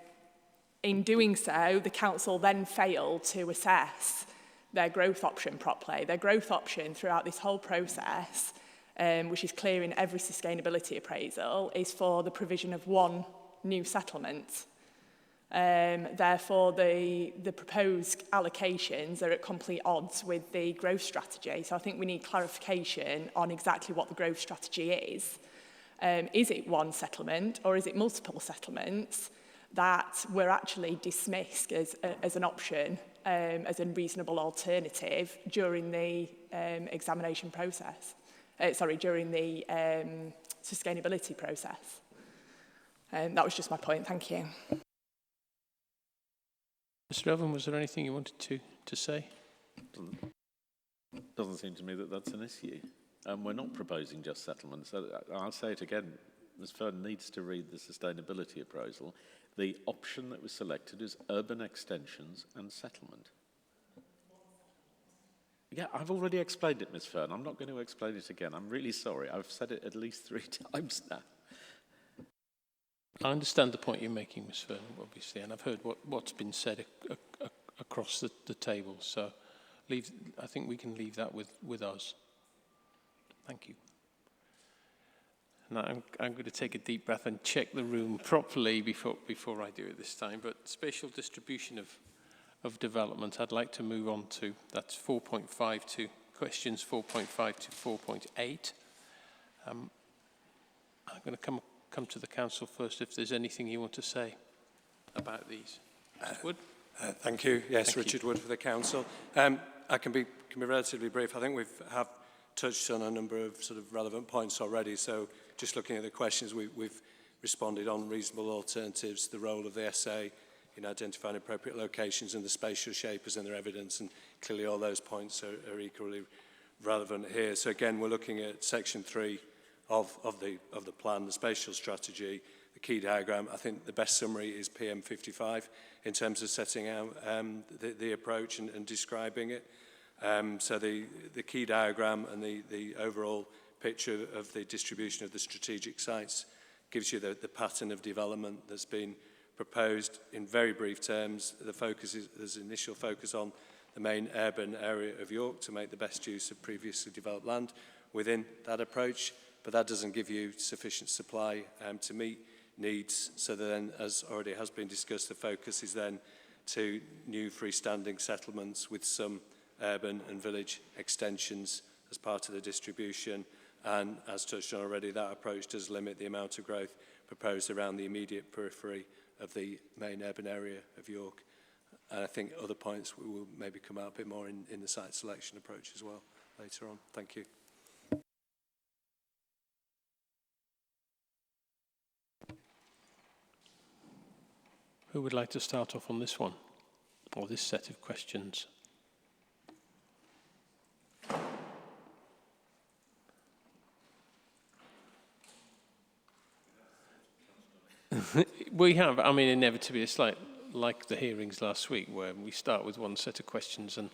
H: doing so, the council then failed to assess their growth option properly. Their growth option throughout this whole process, which is clear in every sustainability appraisal, is for the provision of one new settlement. Therefore, the proposed allocations are at complete odds with the growth strategy. So I think we need clarification on exactly what the growth strategy is. Is it one settlement or is it multiple settlements that were actually dismissed as an option, as a reasonable alternative during the examination process? During the sustainability process. That was just my point. Thank you.
A: Mr Elvin, was there anything you wanted to say?
F: Doesn't seem to me that that's an issue. We're not proposing just settlements. I'll say it again, Ms Fern needs to read the sustainability appraisal. The option that was selected is urban extensions and settlement. Yeah, I've already explained it, Ms Fern. I'm not going to explain it again. I'm really sorry. I've said it at least 3 times now.
A: I understand the point you're making, Ms Fern, obviously, and I've heard what's been said across the table, so I think we can leave that with us. Thank you. Now I'm going to take a deep breath and check the room properly before I do it this time, but spatial distribution of development, I'd like to move on to, that's 4.5 to questions 4.5 to 4.8. I'm going to come to the council first if there's anything you want to say about these. Mr. Wood?
E: Thank you. Yes,
A: Thank
E: Richard
A: you.
E: Wood for the council. I can be relatively brief. I think we have touched on a number of sort of relevant points already. So just looking at the questions, we've responded on reasonable alternatives, the role of the SA in identifying appropriate locations and the spatial shapers and their evidence, and clearly all those points are equally relevant here. So again, we're looking at section 3 of the plan, the spatial strategy, the key diagram. I think the best summary is PM55 in terms of setting out the approach and describing it. So the key diagram and the overall picture of the distribution of the strategic sites gives you the pattern of development that's been proposed in very brief terms. The focus is, there's initial focus on the main urban area of York to make the best use of previously developed land within that approach, but that doesn't give you sufficient supply to meet needs. So then, as already has been discussed, the focus is then to new freestanding settlements with some urban and village extensions as part of the distribution. And as touched on already, that approach does limit the amount of growth proposed around the immediate periphery of the main urban area of York. And I think other points will maybe come out a bit more in the site selection approach as well later on. Thank you.
A: Who would like to start off on this one, or this set of questions? We have, I mean, inevitably, it's like the hearings last week, where we start with one set of questions and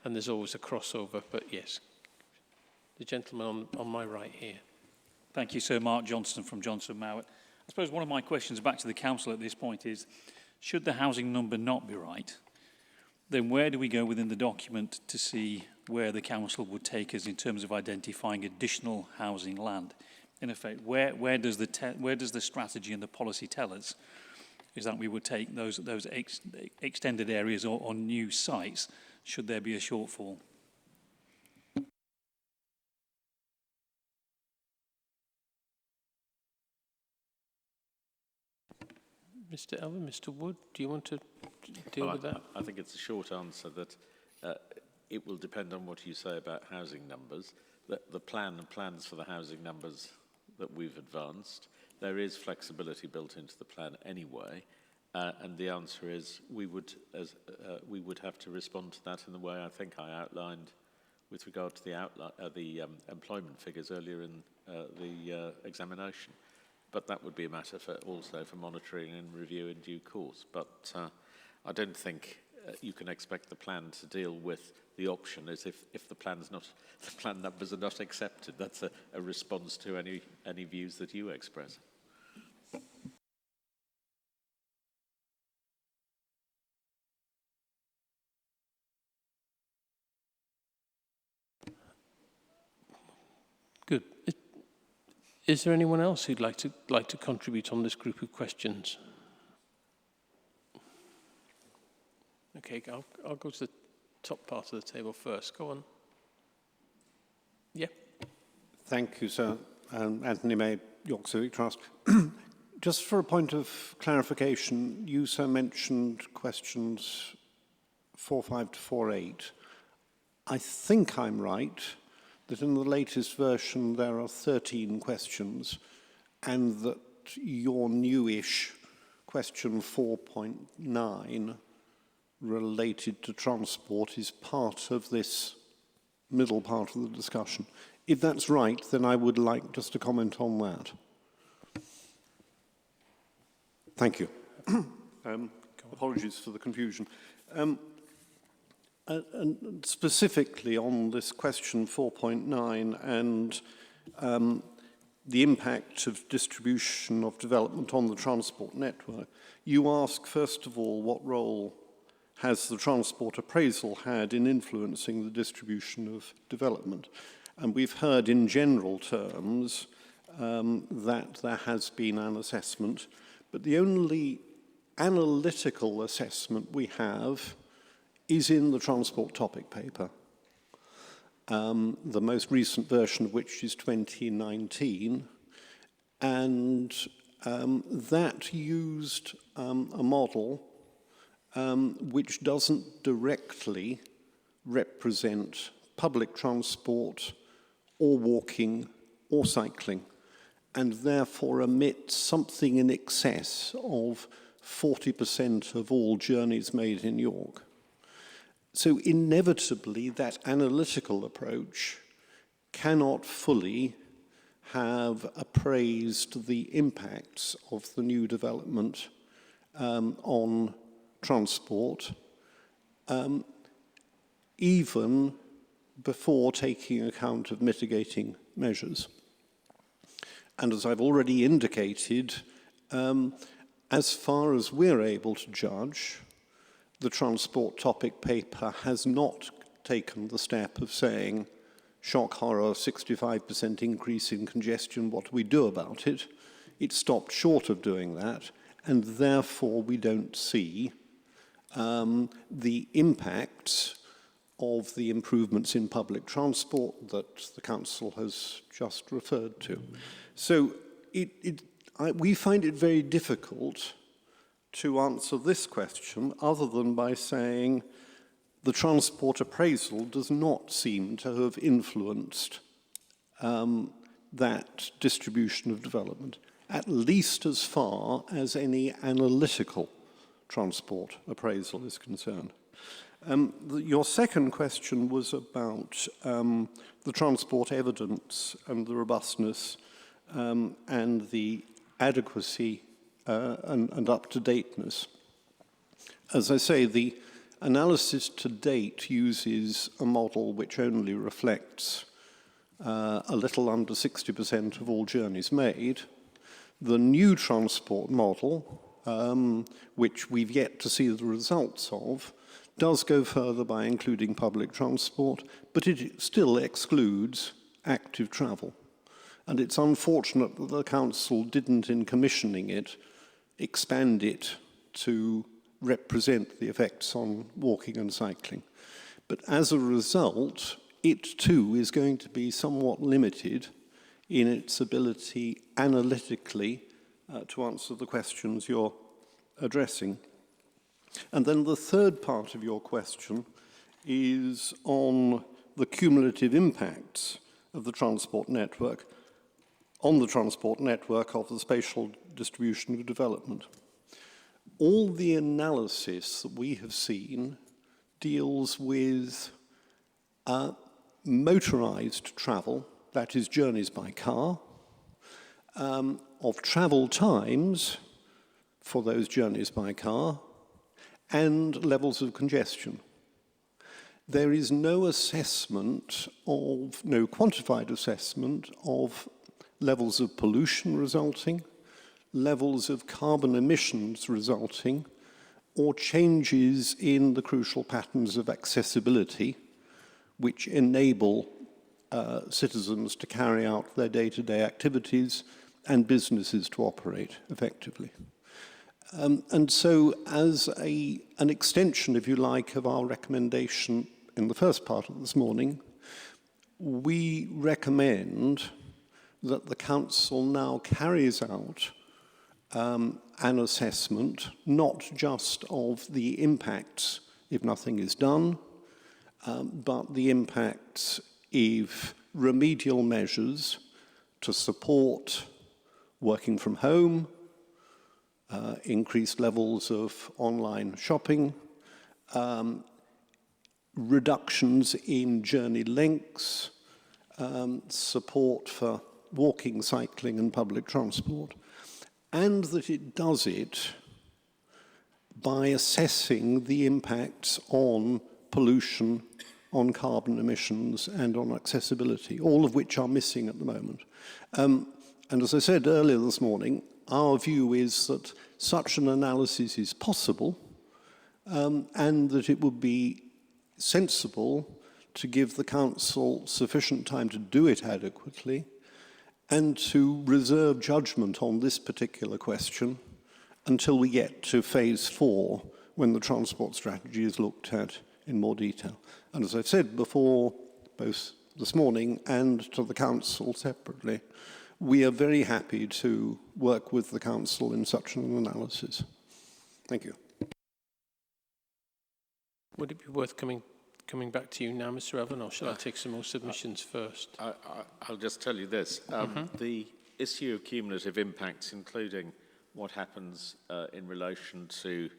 A: there's always a crossover. But yes, the gentleman on my right here.
B: Thank you, Sir. Mark Johnston from Johnson Mowat. I suppose one of my questions back to the council at this point is, should the housing number not be right, then where do we go within the document to see where the council would take us in terms of identifying additional housing land? In effect, where does the strategy and the policy tell us is that we would take those extended areas or new sites should there be a shortfall?
A: Mr. Elvin, Mr. Wood, do you want to deal with that?
F: I think it's a short answer that it will depend on what you say about housing numbers. The plans for the housing numbers that we've advanced. There is flexibility built into the plan anyway, and the answer is we would have to respond to that in the way I think I outlined with regard to the employment figures earlier in the examination. But that would be a matter also for monitoring and review in due course. But I don't think you can expect the plan to deal with the option as if the plan numbers are not accepted. That's a response to any views that you express.
A: Good. Is there anyone else who'd like to contribute on this group of questions? Okay, I'll go to the top part of the table first. Go on. Yeah.
P: Thank you, sir. Anthony May, York Civic Trust. Just for a point of clarification, you, sir, mentioned questions 4.5 to 4.8. I think I'm right that in the latest version there are 13 questions and that your newish question 4.9 related to transport is part of this middle part of the discussion. If that's right, then I would like just to comment on that. Thank you. Apologies for the confusion. And specifically on this question 4.9 and the impact of distribution of development on the transport network, you ask, first of all, what role has the transport appraisal had in influencing the distribution of development? And we've heard in general terms that there has been an assessment, but the only analytical assessment we have is in the transport topic paper, the most recent version of which is 2019, and that used a model which doesn't directly represent public transport or walking or cycling, and therefore omits something in excess of 40% of all journeys made in York. So inevitably, that analytical approach cannot fully have appraised the impacts of the new development on transport, even before taking account of mitigating measures. And as I've already indicated, as far as we're able to judge, the transport topic paper has not taken the step of saying, shock horror, 65% increase in congestion, what do we do about it? It stopped short of doing that, and therefore we don't see the impacts of the improvements in public transport that the Council has just referred to. So we find it very difficult to answer this question other than by saying the transport appraisal does not seem to have influenced that distribution of development, at least as far as any analytical transport appraisal is concerned. Your second question was about the transport evidence and the robustness and the adequacy and up-to-dateness. As I say, the analysis to date uses a model which only reflects a little under 60% of all journeys made. The new transport model, which we've yet to see the results of, does go further by including public transport, but it still excludes active travel. And it's unfortunate that the Council didn't, in commissioning it, expand it to represent the effects on walking and cycling. But as a result, it too is going to be somewhat limited in its ability analytically to answer the questions you're addressing. And then the third part of your question is on the cumulative impacts of the transport network. on the transport network of the spatial distribution of development. All the analysis that we have seen deals with motorized travel, that is journeys by car, of travel times for those journeys by car, and levels of congestion. There is no assessment of, no quantified assessment of levels of pollution resulting, levels of carbon emissions resulting, or changes in the crucial patterns of accessibility which enable citizens to carry out their day-to-day activities and businesses to operate effectively. And so as an extension, if you like, of our recommendation in the first part of this morning, we recommend that the Council now carries out an assessment, not just of the impacts if nothing is done, but the impacts if remedial measures to support working from home, increased levels of online shopping, reductions in journey lengths, support for walking, cycling and public transport, and that it does it by assessing the impacts on pollution, on carbon emissions and on accessibility, all of which are missing at the moment. And as I said earlier this morning, our view is that such an analysis is possible and that it would be sensible to give the Council sufficient time to do it adequately and to reserve judgment on this particular question until we get to phase 4, when the transport strategy is looked at in more detail. And as I've said before, both this morning and to the Council separately, we are very happy to work with the Council in such an analysis. Thank you.
A: Would it be worth coming back to you now, Mr. Evan, or shall I take some more submissions first?
F: I'll just tell you this. The issue of cumulative impacts, including what happens in relation to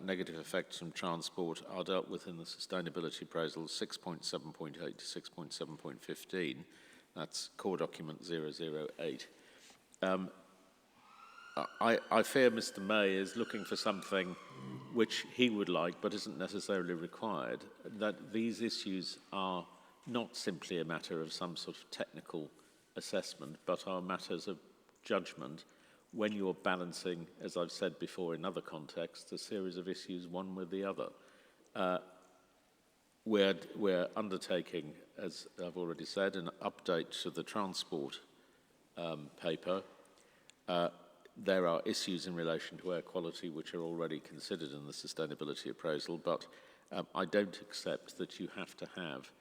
F: negative effects from transport, are dealt with in the sustainability appraisal 6.7.8 to 6.7.15. That's core document 008. I fear Mr. May is looking for something which he would like but isn't necessarily required, that these issues are not simply a matter of some sort of technical assessment, but are matters of judgment when you're balancing, as I've said before in other contexts, a series of issues one with the other. We're undertaking, as I've already said, an update to the transport paper. There are issues in relation to air quality which are already considered in the sustainability appraisal, but I don't accept that you have to have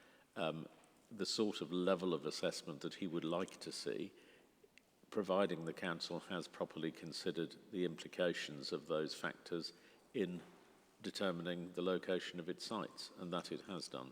F: the sort of level of assessment that he would like to see, providing the Council has properly considered the implications of those factors in determining the location of its sites, and that it has done.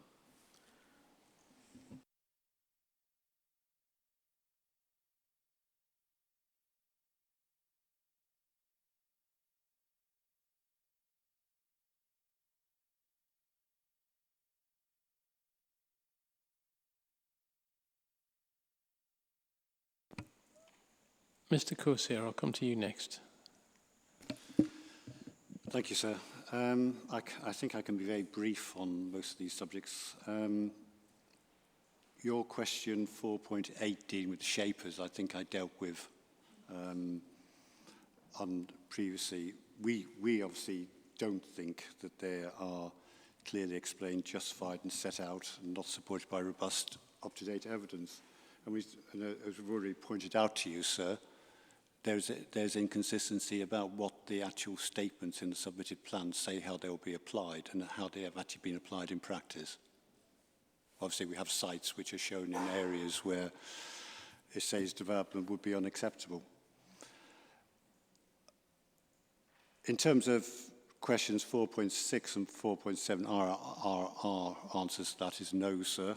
A: Mr. Corsair, I'll come to you next.
I: Thank you, sir. I think I can be very brief on most of these subjects. Your question 4.8 dealing with shapers, I think I dealt with on previously. We obviously don't think that they are clearly explained, justified and set out and not supported by robust, up-to-date evidence. And as we've already pointed out to you, sir, there's inconsistency about what the actual statements in the submitted plans say how they'll be applied and how they have actually been applied in practice. Obviously, we have sites which are shown in areas where it says development would be unacceptable. In terms of questions 4.6 and 4.7, our answers to that is no, sir.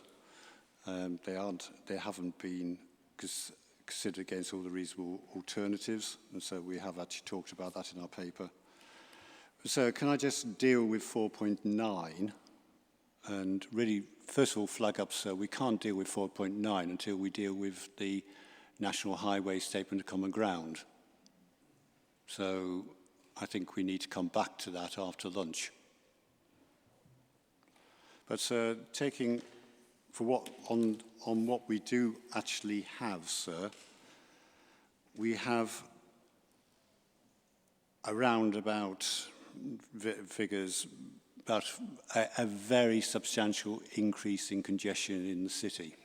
I: They haven't been, because considered against all the reasonable alternatives, and so we have actually talked about that in our paper. So can I just deal with 4.9 and really, first of all, flag up, sir, we can't deal with 4.9 until we deal with the National Highway Statement of Common Ground. So I think we need to come back to that after lunch. But sir, taking for what on what we do actually have, sir, we have around about figures about a very substantial increase in congestion in the city.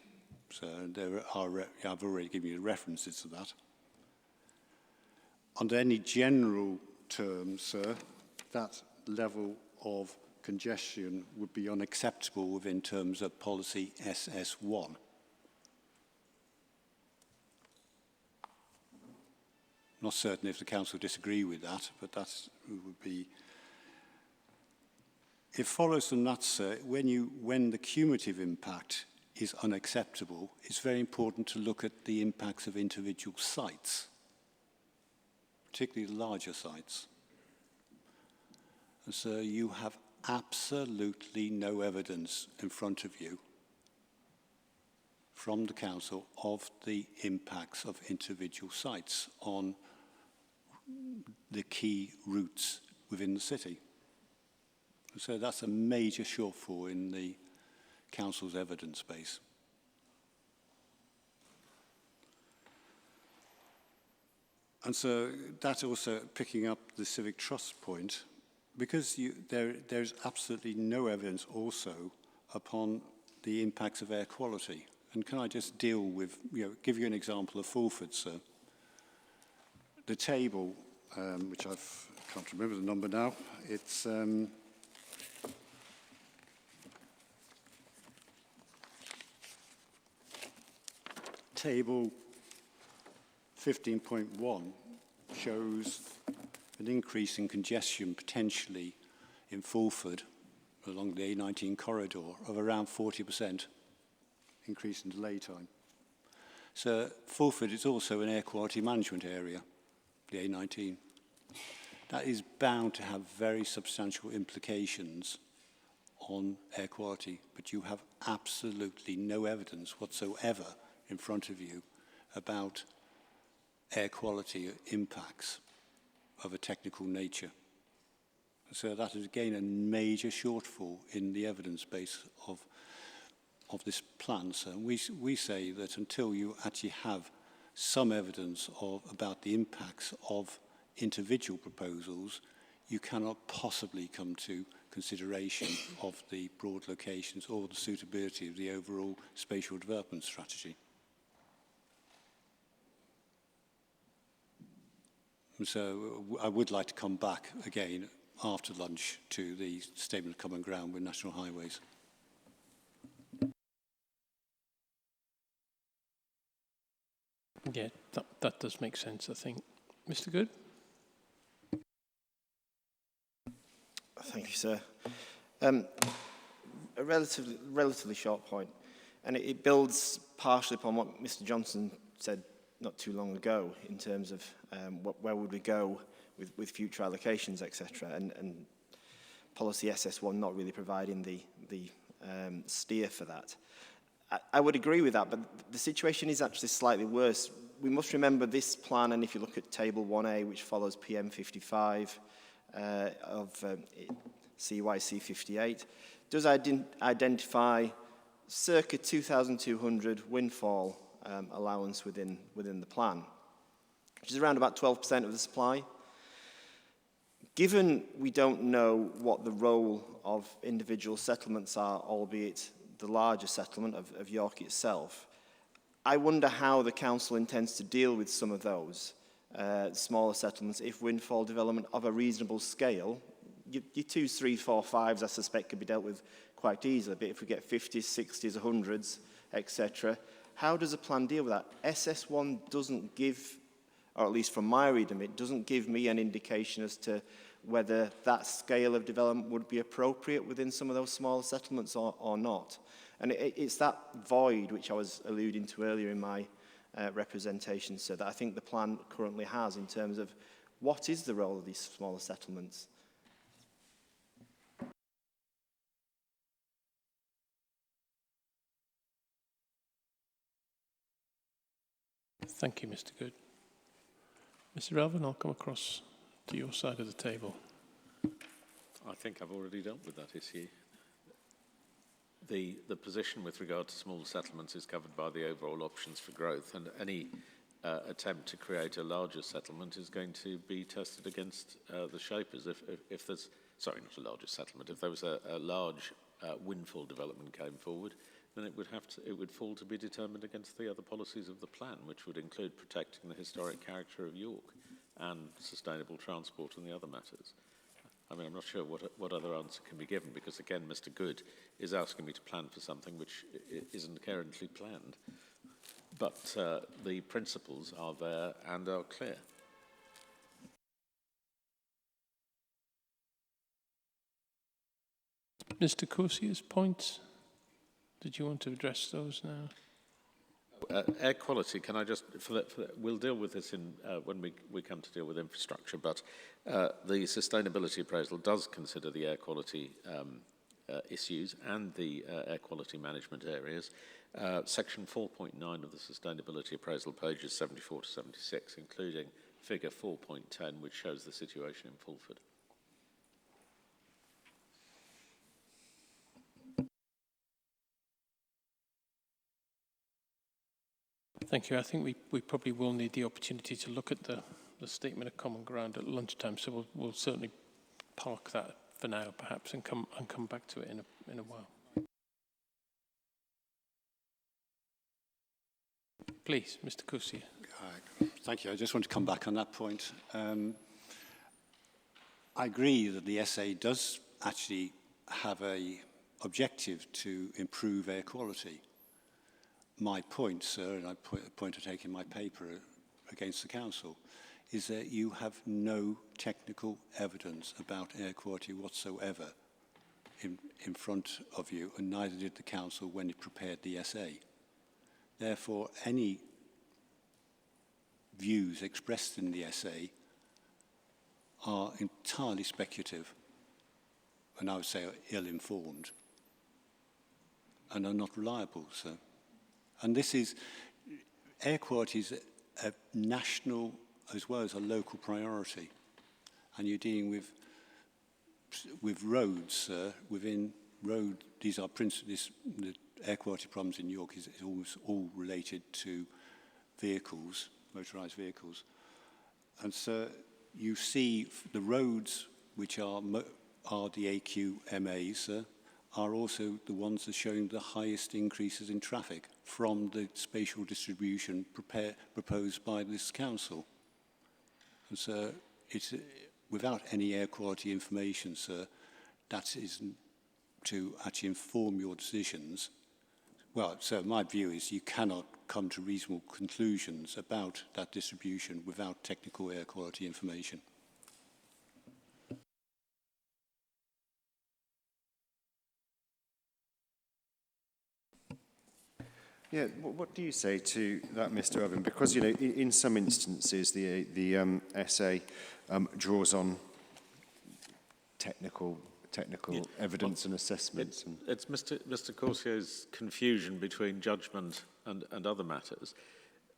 I: So there are, I've already given you the references to that. Under any general terms, sir, that level of congestion would be unacceptable within terms of policy SS1. Not certain if the council disagree with that, but that would be. It follows from that, sir, when the cumulative impact is unacceptable, it's very important to look at the impacts of individual sites, particularly the larger sites. And so you have absolutely no evidence in front of you from the council of the impacts of individual sites on the key routes within the city. So that's a major shortfall in the council's evidence base. And so that also, picking up the civic trust point, because there's absolutely no evidence also upon the impacts of air quality. And can I just deal with, give you an example of Fulford, sir. The table, which I can't remember the number now, it's table 15.1 shows an increase in congestion potentially in Fulford along the A19 corridor of around 40% increase in delay time. So Fulford is also an air quality management area, the A19. That is bound to have very substantial implications on air quality, but you have absolutely no evidence whatsoever in front of you about air quality impacts of a technical nature. So that is again a major shortfall in the evidence base of this plan. So we say that until you actually have some evidence about the impacts of individual proposals, you cannot possibly come to consideration of the broad locations or the suitability of the overall spatial development strategy. So I would like to come back again after lunch to the Statement of Common Ground with National Highways.
A: Yeah, that does make sense, I think. Mr. Good?
Q: Thank you, sir. A relatively short point, and it builds partially upon what Mr. Johnson said not too long ago in terms of where would we go with future allocations, etc., and policy SS1 not really providing the steer for that. I would agree with that, but the situation is actually slightly worse. We must remember this plan, and if you look at Table 1A, which follows PM 55 of CYC 58, does identify circa 2,200 windfall allowance within the plan, which is around about 12% of the supply. Given we don't know what the role of individual settlements are, albeit the larger settlement of York itself, I wonder how the council intends to deal with some of those smaller settlements if windfall development of a reasonable scale, your 2s, 3s, 4, 5s, I suspect could be dealt with quite easily, but if we get 50s, 60s, 100s, etc., how does a plan deal with that? SS1 doesn't give, or at least from my reading, it doesn't give me an indication as to whether that scale of development would be appropriate within some of those smaller settlements or not. And it's that void which I was alluding to earlier in my representation, so that I think the plan currently has in terms of what is the role of these smaller settlements.
A: Thank you, Mr. Good. Mr. Elvin, I'll come across to your side of the table.
F: I think I've already dealt with that issue. The position with regard to small settlements is covered by the overall options for growth, and any attempt to create a larger settlement is going to be tested against the shapers. If there's, sorry, not a larger settlement, if there was a large windfall development came forward, then it would fall to be determined against the other policies of the plan, which would include protecting the historic character of York and sustainable transport and the other matters. I mean, I'm not sure what other answer can be given, because again, Mr. Good is asking me to plan for something which isn't currently planned. But the principles are there and are clear.
A: Mr. Corsier's points, did you want to address those now?
F: Air quality, can I just, we'll deal with this in, when we come to deal with infrastructure, but the sustainability appraisal does consider the air quality issues and the air quality management areas. Section 4.9 of the sustainability appraisal, pages 74 to 76, including figure 4.10, which shows the situation in Fulford.
A: Thank you. I think we probably will need the opportunity to look at the statement of common ground at lunchtime, so we'll certainly park that for now, perhaps, and come back to it in a while. Please, Mr. Coursier.
I: Thank you. I just want to come back on that point. I agree that the essay does actually have a objective to improve air quality. My point, sir, and I point I take in my paper against the council, is that you have no technical evidence about air quality whatsoever in front of you, and neither did the council when it prepared the essay. Therefore, any views expressed in the essay are entirely speculative, and I would say ill-informed, and are not reliable, sir. And this is, air quality is a national as well as a local priority. And you're dealing with roads, within road, these are the air quality problems in York is almost all related to vehicles, motorised vehicles. And so you see the roads which are the AQMAs, are also the ones that are showing the highest increases in traffic from the spatial distribution proposed by this council. And so it's without any air quality information, sir, that is to actually inform your decisions. Well, so my view is you cannot come to reasonable conclusions about that distribution without technical air quality information.
J: Yeah, what do you say to that, Mr. Owen? Because, you know, in some instances, the essay draws on technical evidence and assessments.
F: It's Mr. Corsier's confusion between judgment and other matters.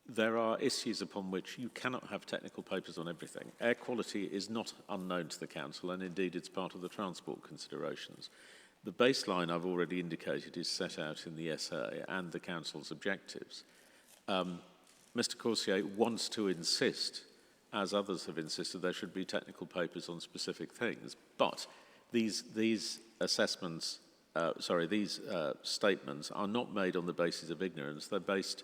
F: There are issues upon which you cannot have technical papers on everything. Air quality is not unknown to the council, and indeed it's part of the transport considerations. The baseline I've already indicated is set out in the essay and the council's objectives. Mr. Coursier wants to insist, as others have insisted, there should be technical papers on specific things, but these assessments, these statements are not made on the basis of ignorance. They're based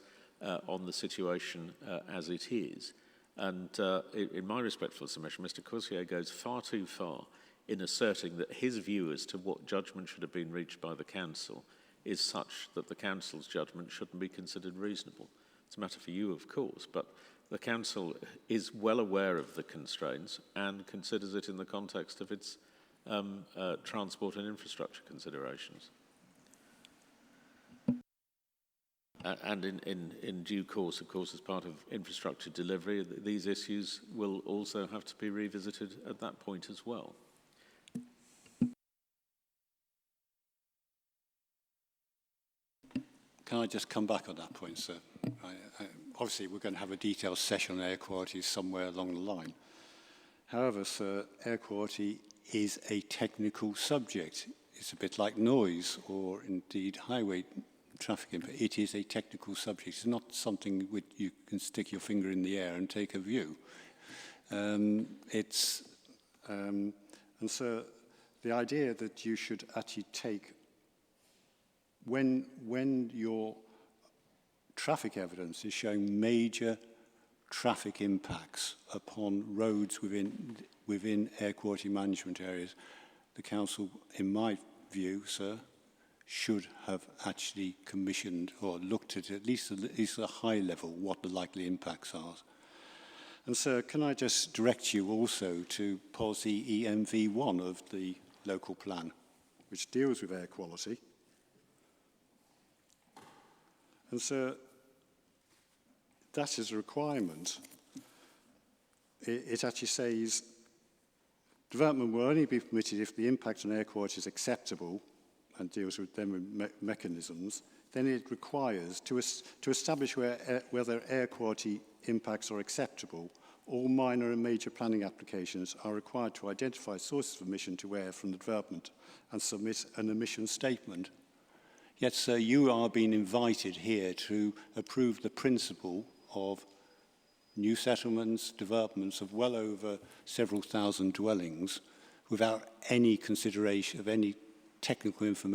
F: on the situation as it is. And in my respectful submission, Mr. Coursier goes far too far in asserting that his view as to what judgment should have been reached by the council is such that the council's judgment shouldn't be considered reasonable. It's a matter for you, of course, but the council is well aware of the constraints and considers it in the context of its transport and infrastructure considerations. And in due course, of course, as part of infrastructure delivery, these issues will also have to be revisited at that point as well.
I: Can I just come back on that point, sir? Obviously, we're going to have a detailed session on air quality somewhere along the line. However, sir, air quality is a technical subject. It's a bit like noise or indeed highway traffic impact. It is a technical subject. It's not something which you can stick your finger in the air and take a view. And so the idea that you should actually take, when your traffic evidence is showing major traffic impacts upon roads within air quality management areas, the council, in my view, sir, should have actually commissioned or looked at least a high level what the likely impacts are. And sir, can I just direct you also to policy EMV1 of the local plan, which deals with air quality. And so that is a requirement. It actually says development will only be permitted if the impact on air quality is acceptable and deals with them mechanisms. Then it requires to establish whether air quality impacts are acceptable. All minor and major planning applications are required to identify sources of emission to air from the development and submit an emission statement. Yet, sir, you are being invited here to approve the principle of new settlements, developments of well over several thousand dwellings without any consideration of any technical information